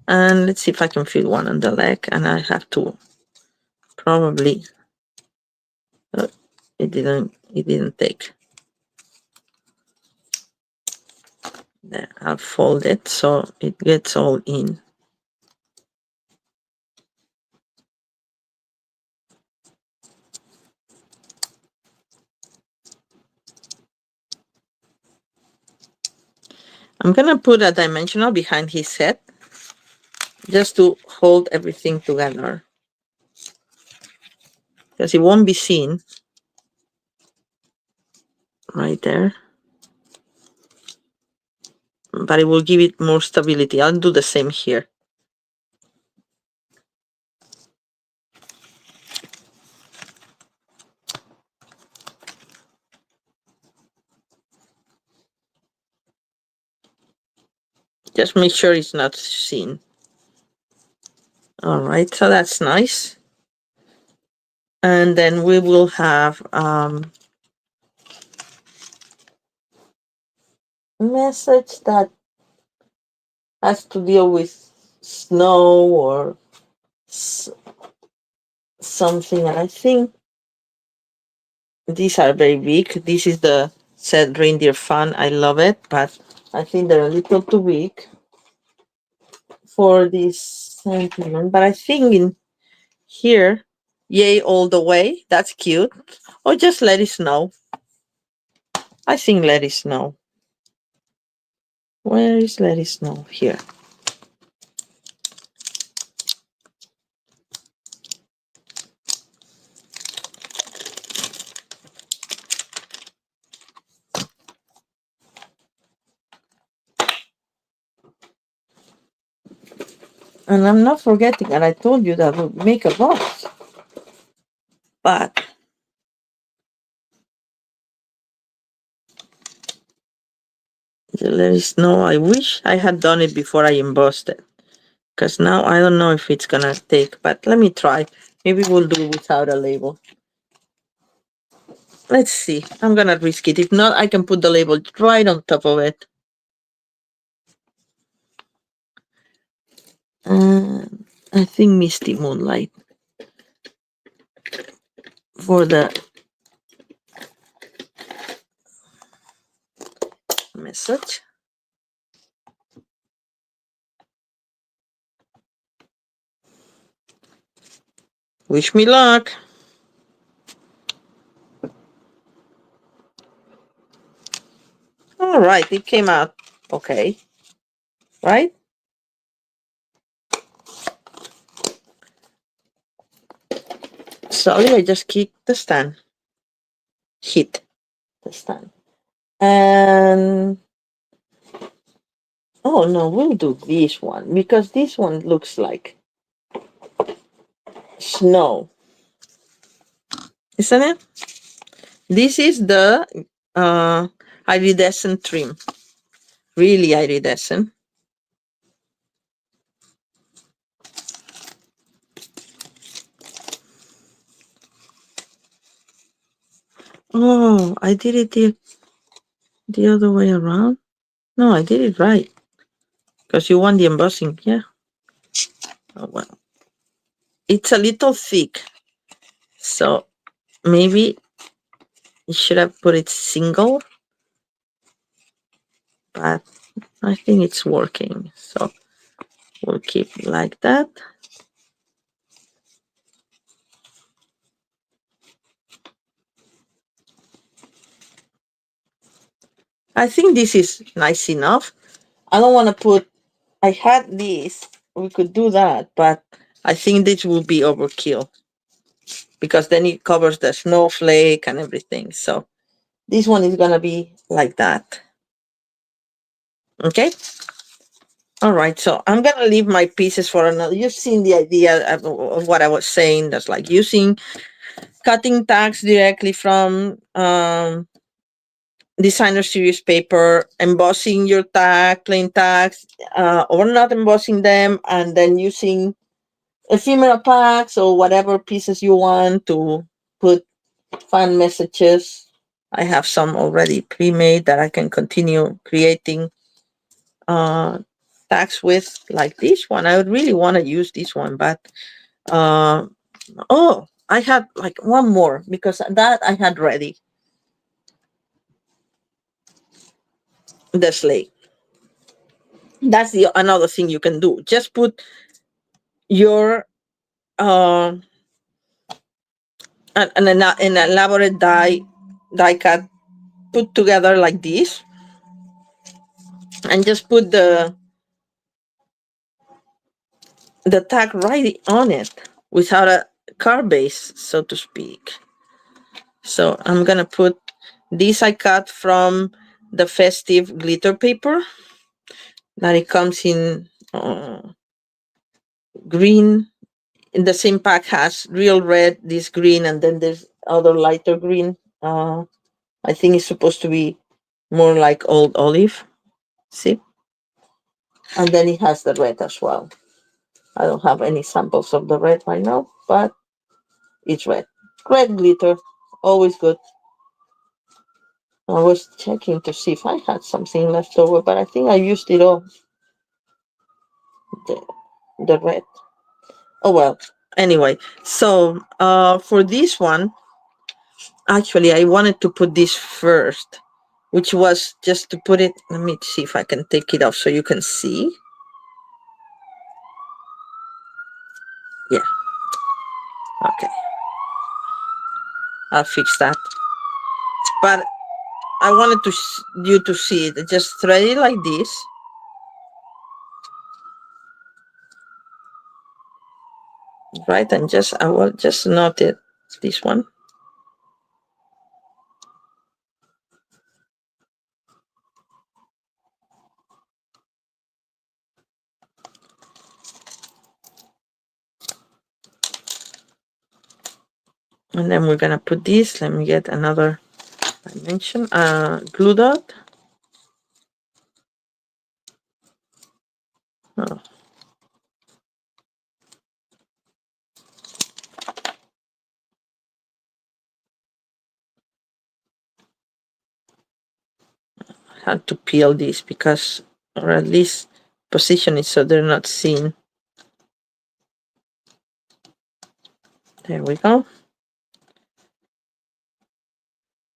And let's see if I can fit one on the leg. And I have to probably. It didn't take. There, I'll fold it so it gets all in. I'm gonna put a dimensional behind his head just to hold everything together because it won't be seen right there, but it will give it more stability. I'll do the same here. Just make sure it's not seen. All right, so that's nice. And then we will have message that has to deal with snow or something. And I think these are very big. This is the said reindeer fan. I love it, but I think they're a little too big for this sentiment. But I think in here, yay all the way. That's cute. Or just let it snow. I think let it snow. Where is let it snow? Here. And I'm not forgetting, and I told you that we'll make a box. But let it snow. I wish I had done it before I embossed it. Because now I don't know if it's gonna take, but let me try. Maybe we'll do it without a label. Let's see. I'm gonna risk it. If not, I can put the label right on top of it. I think Misty Moonlight for the message. Wish me luck. All right, it came out okay. Right? Sorry, I just kicked the stand. Hit the stand. And oh no, we'll do this one because this one looks like snow. Isn't it? This is the iridescent trim. Really iridescent. Oh, I did it the other way around. No, I did it right. Because you want the embossing, yeah. Oh, well. It's a little thick. So maybe you should have put it single, but I think it's working. So we'll keep like that. I think this is nice enough. I don't want to put, I had this, we could do that, but I think this will be overkill because then it covers the snowflake and everything. So this one is going to be like that. Okay. All right. So I'm going to leave my pieces for another. You've seen the idea of what I was saying. That's like using cutting tags directly from designer series paper, embossing your tag, plain tags, or not embossing them, and then using ephemera packs or whatever pieces you want to put fun messages. I have some already pre-made that I can continue creating uh, tags with, like this one. I would really want to use this one, but uh, oh, I had like one more because that I had ready. The sleigh. That's the another thing you can do. Just put your uh, an elaborate die cut put together like this, and just put the tag right on it without a card base, so to speak. So I'm gonna put this I cut from the festive glitter paper that it comes in green. In the same pack has real red, this green, and then there's other lighter green. I think it's supposed to be more like old olive. See? And then it has the red as well. I don't have any samples of the red right now, but it's red. Red glitter, always good. I was checking to see if I had something left over, but I think I used it all. The, the red. Oh well. Anyway, so for this one, actually, I wanted to put this first, which was just to put it. Let me see if I can take it off so you can see. Yeah. Okay. I'll fix that. But I wanted you to see it. Just thread it like this. Right, and just I will just note it. This one. And then we're gonna put this. Let me get another dimension. Glue dot. Oh. I had to peel this because, or at least position it so they're not seen. There we go.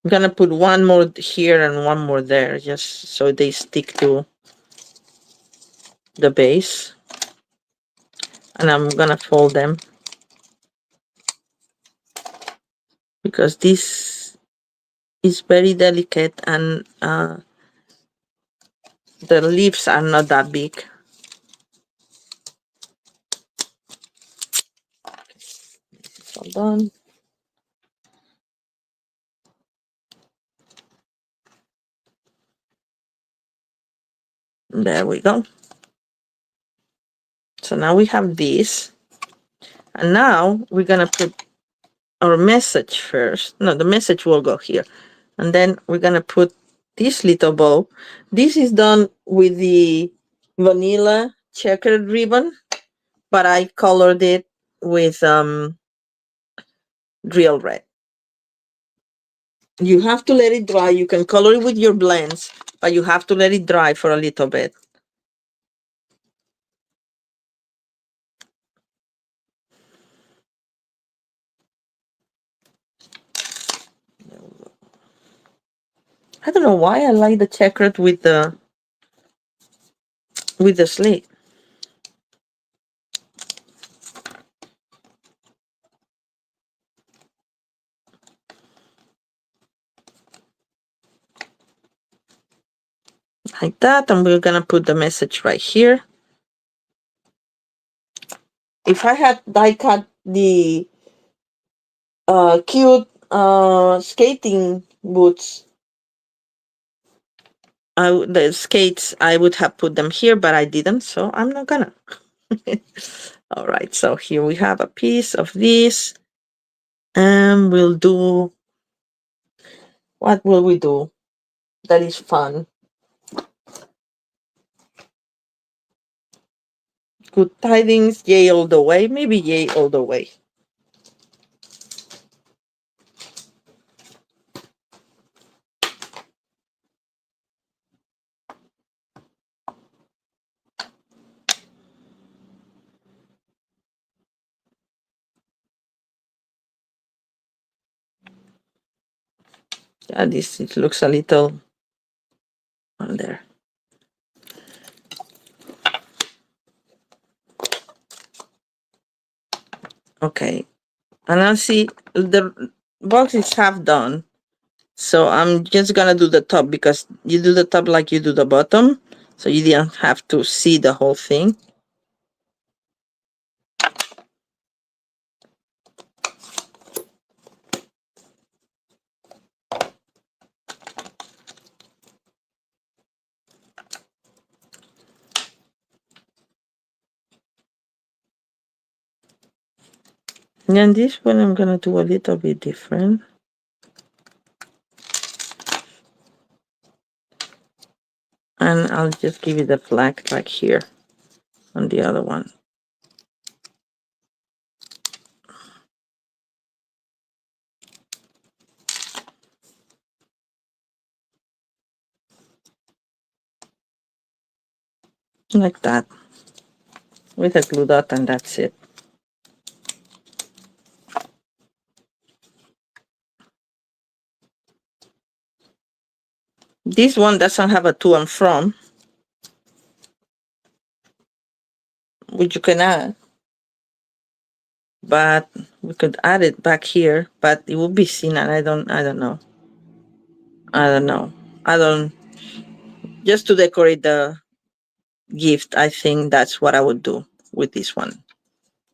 I'm gonna put one more here and one more there, just so they stick to the base. And I'm gonna fold them because this is very delicate and the leaves are not that big. It's all done. There we go. So now we have this. And now we're gonna put our message first. No, the message will go here. And then we're gonna put this little bow. This is done with the vanilla checkered ribbon, but I colored it with real red. You have to let it dry. You can color it with your blends, but you have to let it dry for a little bit. I don't know why I like the checkered with the slate. Like that, and we're gonna put the message right here. If I had die cut the cute skating boots, the skates, I would have put them here, but I didn't, so I'm not gonna. All right, so here we have a piece of this, and we'll do, what will we do that is fun? Good tidings, yay all the way, maybe yay all the way. Yeah, this, it looks a little on there. Okay, and I'll see the box is half done, so I'm just gonna do the top because you do the top like you do the bottom, so you didn't have to see the whole thing. And then this one I'm gonna do a little bit different. And I'll just give it a flag like here on the other one. Like that. With a glue dot, and that's it. This one doesn't have a to and from, which you can add. But we could add it back here, but it would be seen, and I don't know. Just to decorate the gift, I think that's what I would do with this one.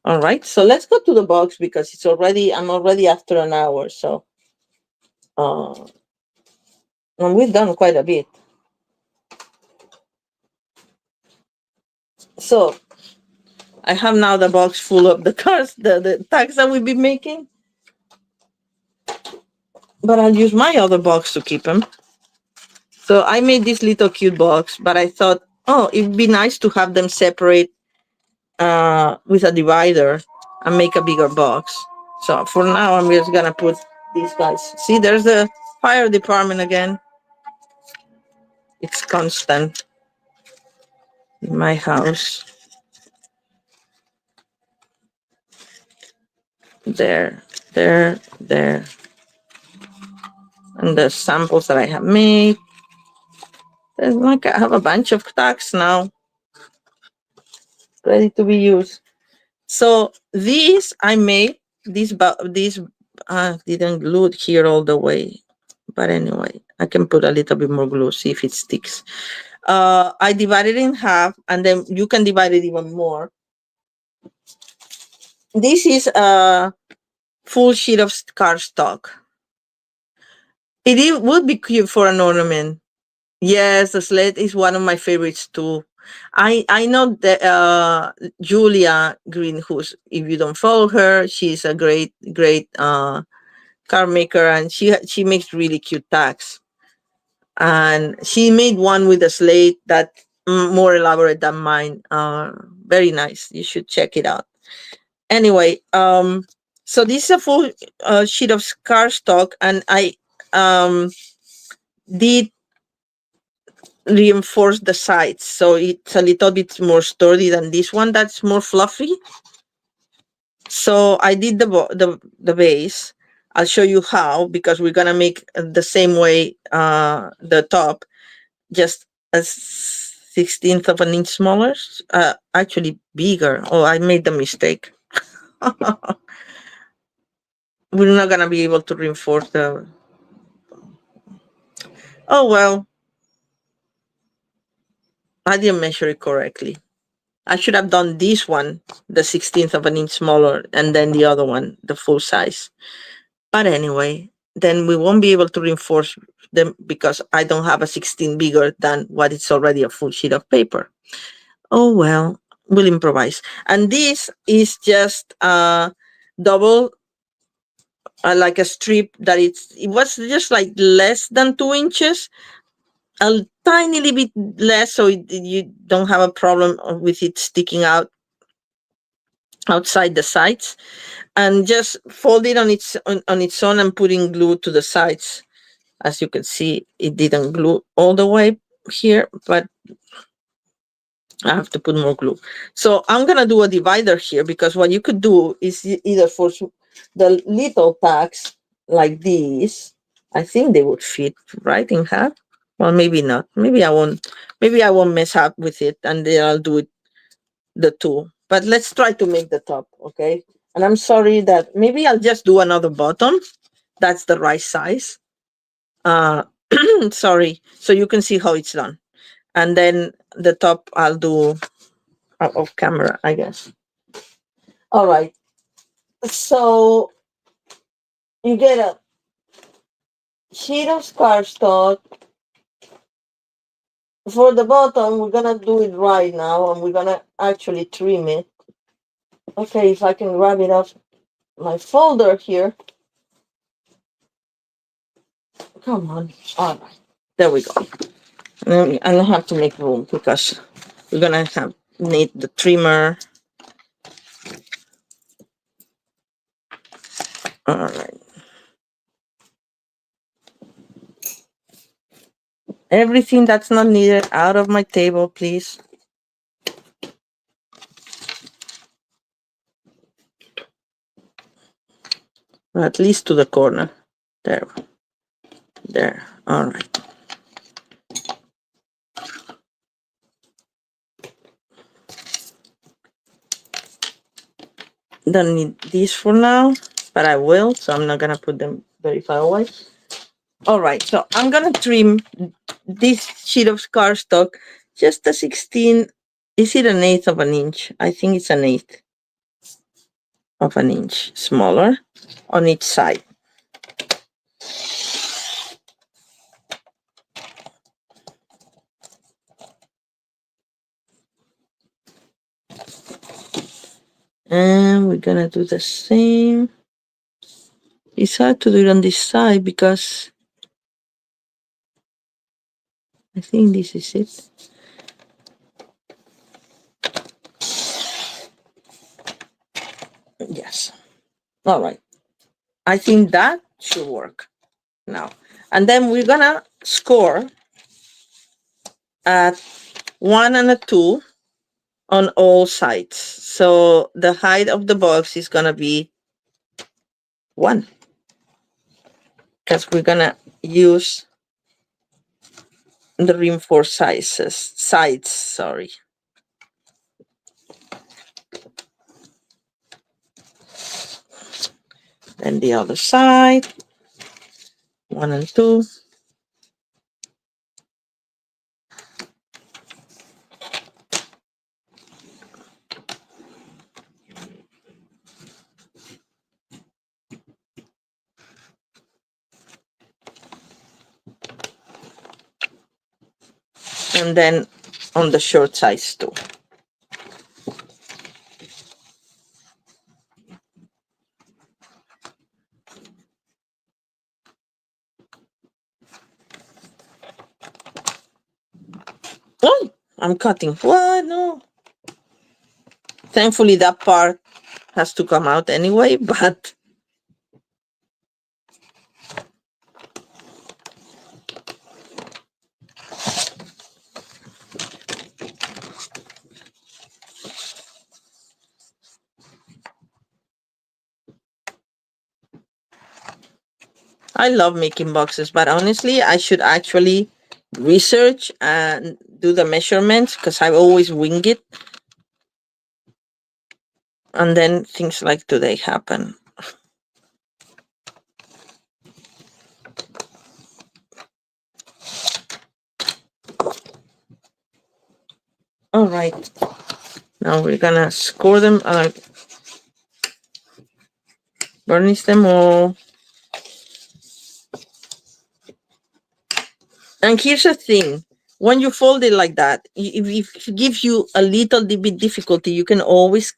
All right, so let's go to the box because I'm already after an hour, so and we've done quite a bit. So I have now the box full of the cards, the tags that we've been making. But I'll use my other box to keep them. So I made this little cute box, but I thought, oh, it'd be nice to have them separate with a divider and make a bigger box. So for now, I'm just gonna put these guys. See, there's the fire department again. It's constant in my house. There, there, there. And the samples that I have made. There's like I have a bunch of tags now ready to be used. So these I made, these didn't glue it here all the way. But anyway, I can put a little bit more glue, see if it sticks. I divided it in half, and then you can divide it even more. This is a full sheet of cardstock. It would be cute for an ornament. Yes, the sled is one of my favorites too. I know that Julia Green, who's, if you don't follow her, she's a great card maker, and she makes really cute tags. And she made one with a slate that more elaborate than mine. Very nice. You should check it out. Anyway, so this is a full sheet of cardstock, and I did reinforce the sides, so it's a little bit more sturdy than this one that's more fluffy. So I did the base. I'll show you how, because we're gonna make the same way the top, just a 16th of an inch smaller, actually bigger. Oh, I made the mistake. We're not gonna be able to reinforce the. Oh well, I didn't measure it correctly. I should have done this one, the 16th of an inch smaller, and then the other one, the full size. But anyway, then we won't be able to reinforce them because I don't have a 16 bigger than what is already a full sheet of paper. Oh well, we'll improvise. And this is just a double, like a strip that it was just like less than 2 inches, a tiny little bit less, so you don't have a problem with it sticking out outside the sides, and just fold it on its own and putting glue to the sides. As you can see, it didn't glue all the way here, but I have to put more glue. So I'm gonna do a divider here, because what you could do is either for the little packs like these, I think they would fit right in half. Well, maybe not. Maybe I won't. Maybe I won't mess up with it, and then I'll do it the two. But let's try to make the top, okay? And I'm sorry that maybe I'll just do another bottom. That's the right size. Sorry. So you can see how it's done. And then the top I'll do off camera, I guess. All right. So you get a sheet of cardstock. For the bottom, we're gonna do it right now, and we're gonna actually trim it. Okay, if I can grab it off my folder here. Come on. All right. There we go. And I don't have to make room because we're gonna need the trimmer. All right. Everything that's not needed out of my table, please. Or at least to the corner. There. There. All right. Don't need these for now, but I will, so I'm not gonna put them very far away. All right, so I'm gonna trim this sheet of cardstock just a 16. Is it an eighth of an inch? I think it's an eighth of an inch smaller on each side. And we're gonna do the same. It's hard to do it on this side because I think this is it. Yes. All right. I think that should work now. And then we're gonna score at 1 and a 2 on all sides. So the height of the box is gonna be 1, because we're gonna use the reinforced sides, sorry. Then the other side, 1 and 2. And then on the short sides too. Oh, I'm cutting. What? No. Thankfully, that part has to come out anyway, but I love making boxes, but honestly, I should actually research and do the measurements because I always wing it. And then things like today happen. All right. Now we're gonna score them, burnish them all. And here's the thing. When you fold it like that, if it gives you a little bit difficulty, you can always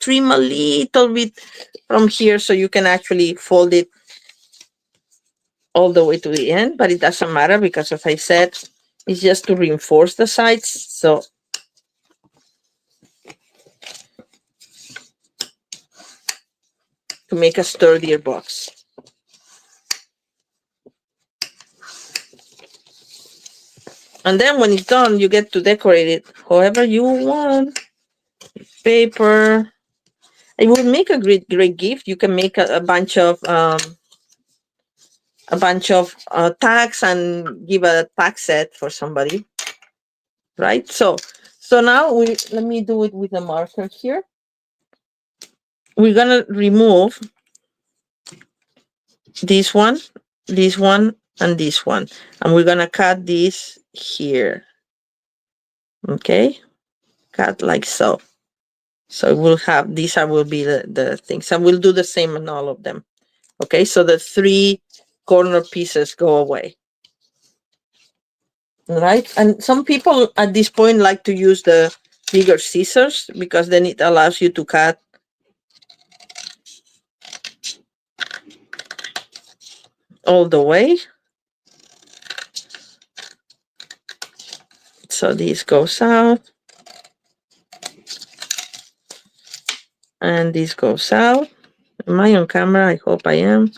trim a little bit from here so you can actually fold it all the way to the end, but it doesn't matter because, as I said, it's just to reinforce the sides. So to make a sturdier box. And then when it's done, you get to decorate it however you want. Paper. It would make a great gift. You can make a bunch of tags and give a tag set for somebody, right? So now let me do it with a marker here. We're gonna remove this one, and this one, and we're gonna cut this here. Okay, cut like so. So we'll have these will be the things, and we'll do the same on all of them. Okay, so the 3 corner pieces go away. Right, and some people at this point like to use the bigger scissors because then it allows you to cut all the way. So this goes out, and this goes out. Am I on camera? I hope I am.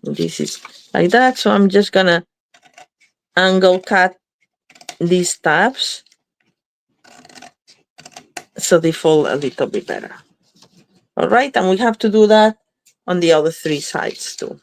This is like that. So I'm just gonna angle cut these tabs so they fall a little bit better. All right, and we have to do that on the other 3 sides too.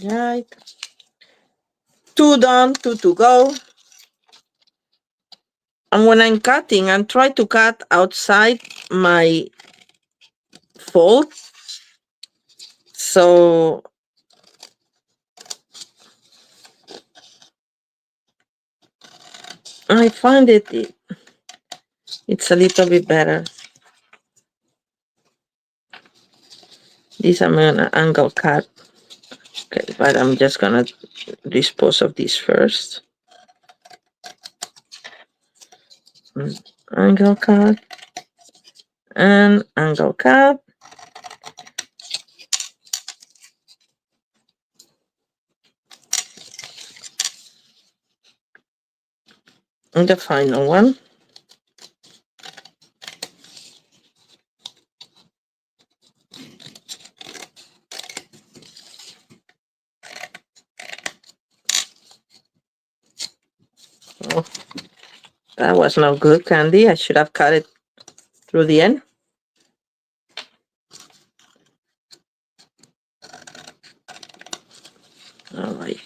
Right, 2 done, 2 to go. And when I'm cutting, I'm trying to cut outside my fold. So I find it's a little bit better. This I'm gonna angle cut. Okay, but I'm just gonna dispose of this first. Angle cut and angle cut. And the final one. Oh, that was no good, Candy. I should have cut it through the end. All right.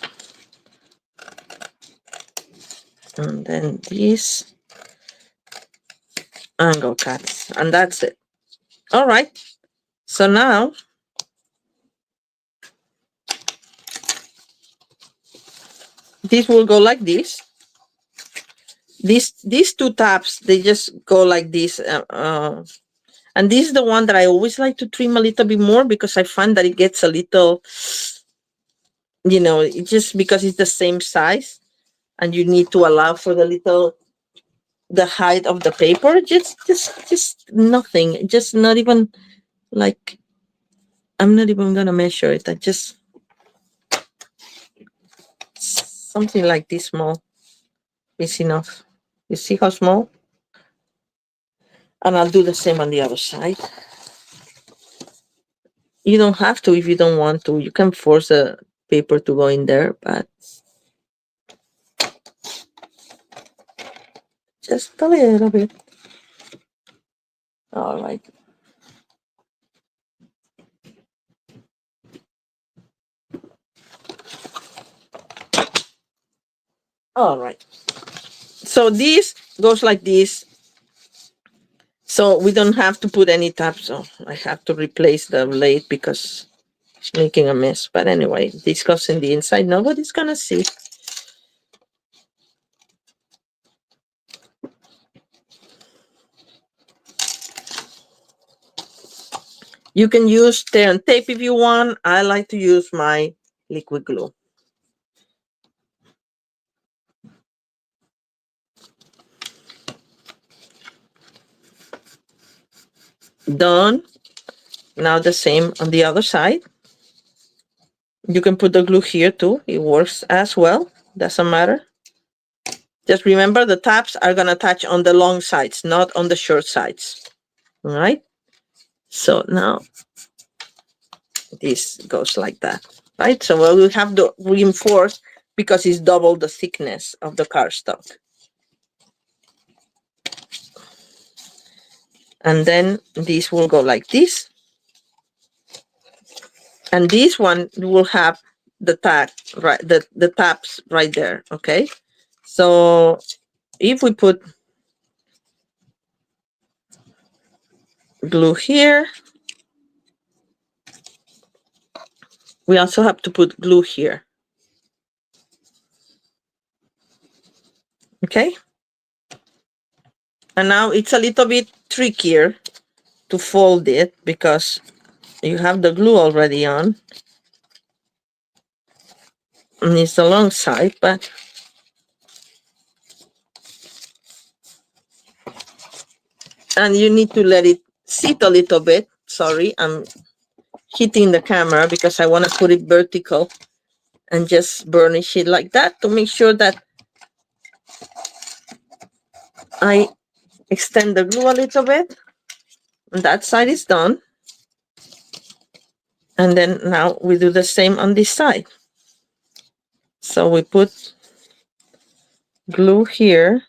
And then this angle cuts, and that's it. All right. So now this will go like this. These 2 tabs, they just go like this. And this is the one that I always like to trim a little bit more because I find that it gets a little you know, just because it's the same size and you need to allow for the height of the paper, just nothing, just not even like, I'm not even gonna measure it. I just something like this small is enough. You see how small? And I'll do the same on the other side. You don't have to if you don't want to. You can force the paper to go in there, but just a little bit. All right. All right. So this goes like this. So we don't have to put any tabs. So I have to replace the blade because it's making a mess. But anyway, this goes in the inside. Nobody's gonna see. You can use tear and tape if you want. I like to use my liquid glue. Done. Now the same on the other side. You can put the glue here too. It works as well. Doesn't matter. Just remember the tabs are gonna touch on the long sides, not on the short sides. All right. So now this goes like that, right? So we'll have to reinforce because it's double the thickness of the cardstock. And then this will go like this. And this one will have the tag, right? The tabs right there, okay? So if we put glue here, we also have to put glue here. Okay? And now it's a little bit trickier to fold it because you have the glue already on. And it's the long side, but and you need to let it sit a little bit. Sorry, I'm hitting the camera because I want to put it vertical and just burnish it like that to make sure that I extend the glue a little bit. And that side is done. And then now we do the same on this side. So we put glue here.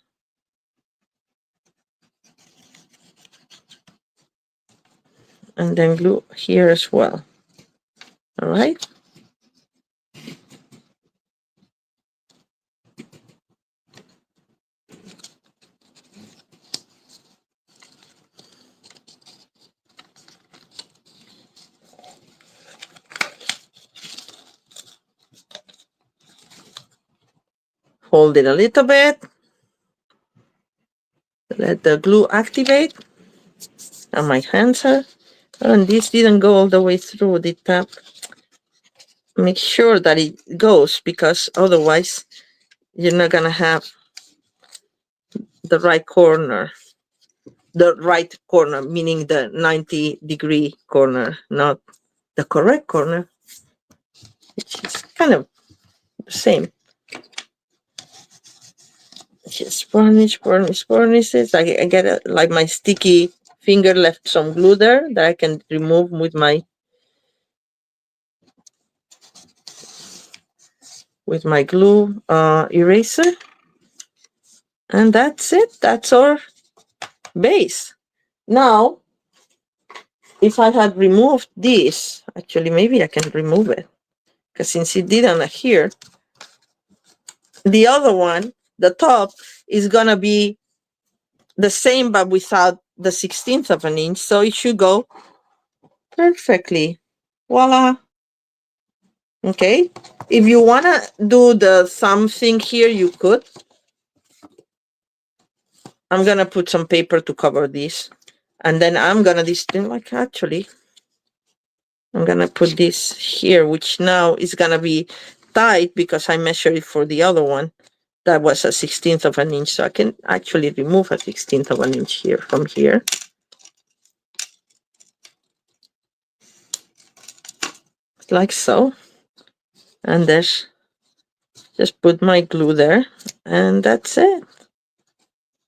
And then glue here as well. All right. Hold it a little bit. Let the glue activate. And my hands are, and this didn't go all the way through the tab. Make sure that it goes because otherwise you're not gonna have the right corner. The right corner, meaning the 90-degree corner, not the correct corner, which is kind of the same. Just burnish it. I get it, like my sticky finger left some glue there that I can remove with my glue eraser. And that's it. That's our base. Now, if I had removed this, actually, maybe I can remove it because since it didn't adhere, the other one, the top, is gonna be the same but without the 1/16 of an inch, so it should go perfectly. Voila. Okay. If you wanna do the something here, you could. I'm gonna put some paper to cover this, and then I'm gonna like actually I'm gonna put this here, which now is gonna be tight because I measured it for the other one. That was a 1/16 of an inch. So I can actually remove a 1/16 of an inch here from here. Like so. And there's, just put my glue there, and that's it.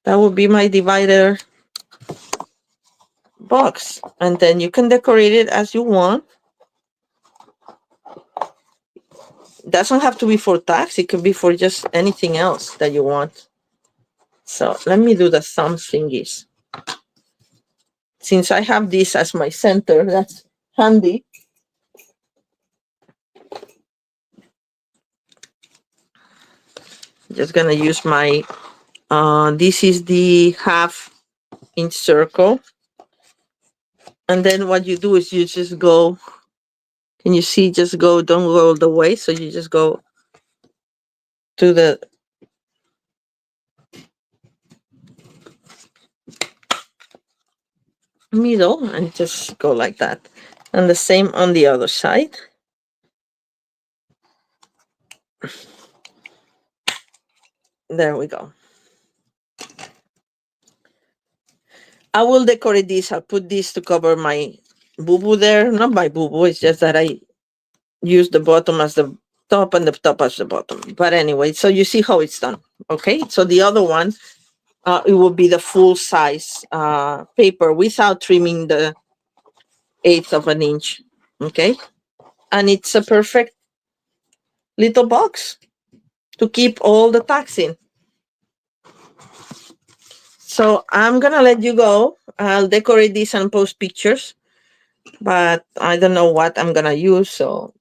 That would be my divider box. And then you can decorate it as you want. It doesn't have to be for tags. It could be for just anything else that you want. So let me do the thumb thingies. Since I have this as my center, that's handy. Just gonna use my, this is the 1/2 inch circle. And then what you do is you just go, can you see, just go, don't go all the way. So you just go to the middle and just go like that. And the same on the other side. There we go. I will decorate this. I'll put this to cover my boo-boo there. Not my boo-boo, it's just that I use the bottom as the top and the top as the bottom. But anyway, so you see how it's done. Okay, so the other one, it will be the full size paper without trimming the 1/8 of an inch. Okay, and it's a perfect little box to keep all the tags in. So I'm gonna let you go. I'll decorate this and post pictures, but I don't know what I'm gonna use. So,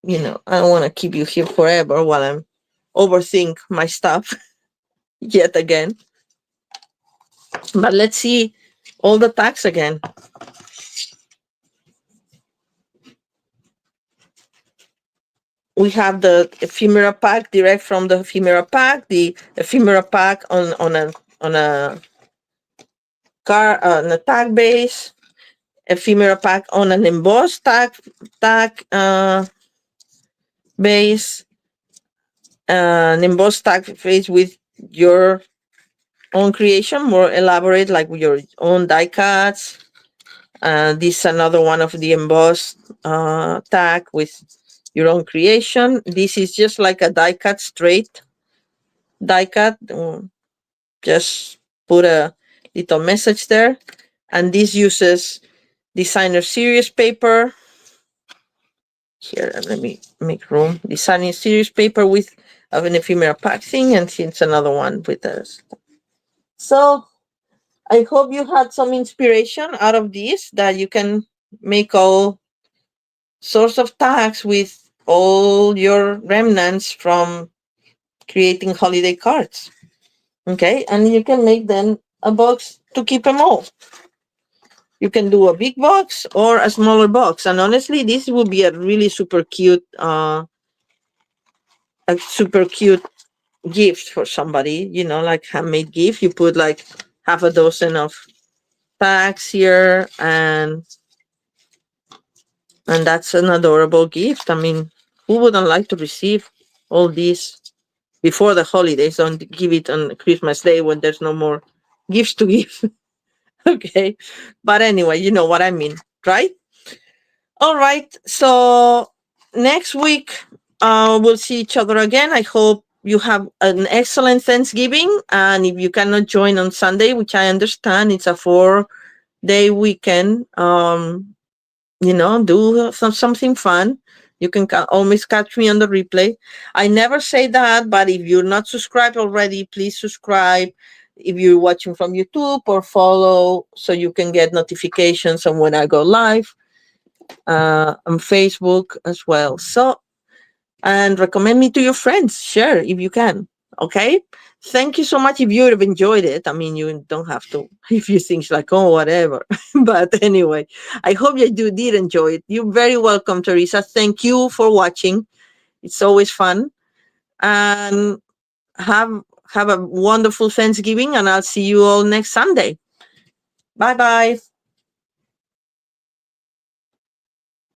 you know, I don't want to keep you here forever while I'm overthink my stuff yet again. But let's see all the tags again. We have the ephemera pack direct from the ephemera pack, the ephemera pack on a tag base, ephemera pack on an embossed tag base, an embossed tag base with your own creation, more elaborate, like with your own die cuts. This is another one of the embossed tag with your own creation. This is just like a die cut, straight die cut. Just put a little message there. And this uses designer series paper. Here, let me make room. Designer series paper with an ephemera pack thing, and it's another one with this. So I hope you had some inspiration out of this, that you can make all sorts of tags with all your remnants from creating holiday cards. Okay, and you can make then a box to keep them all. You can do a big box or a smaller box. And honestly, this would be a really super cute gift for somebody, you know, like handmade gift. You put like 6 of tags here, and that's an adorable gift. I mean, who wouldn't like to receive all these before the holidays? Don't give it on Christmas Day when there's no more gifts to give. Okay, but anyway, you know what I mean, right? All right, so next week we'll see each other again. I hope you have an excellent Thanksgiving, and if you cannot join on Sunday, which I understand, it's a 4-day weekend, you know, do something fun. You can always catch me on the replay. I never say that, but if you're not subscribed already, please subscribe. If you're watching from YouTube, or follow so you can get notifications on when I go live, on Facebook as well. So, and recommend me to your friends. Share if you can. Okay. Thank you so much. If you have enjoyed it, I mean, you don't have to, if you think like, oh, whatever. But anyway, I hope you did enjoy it. You're very welcome, Teresa. Thank you for watching. It's always fun. And have a wonderful Thanksgiving, and I'll see you all next Sunday. Bye-bye.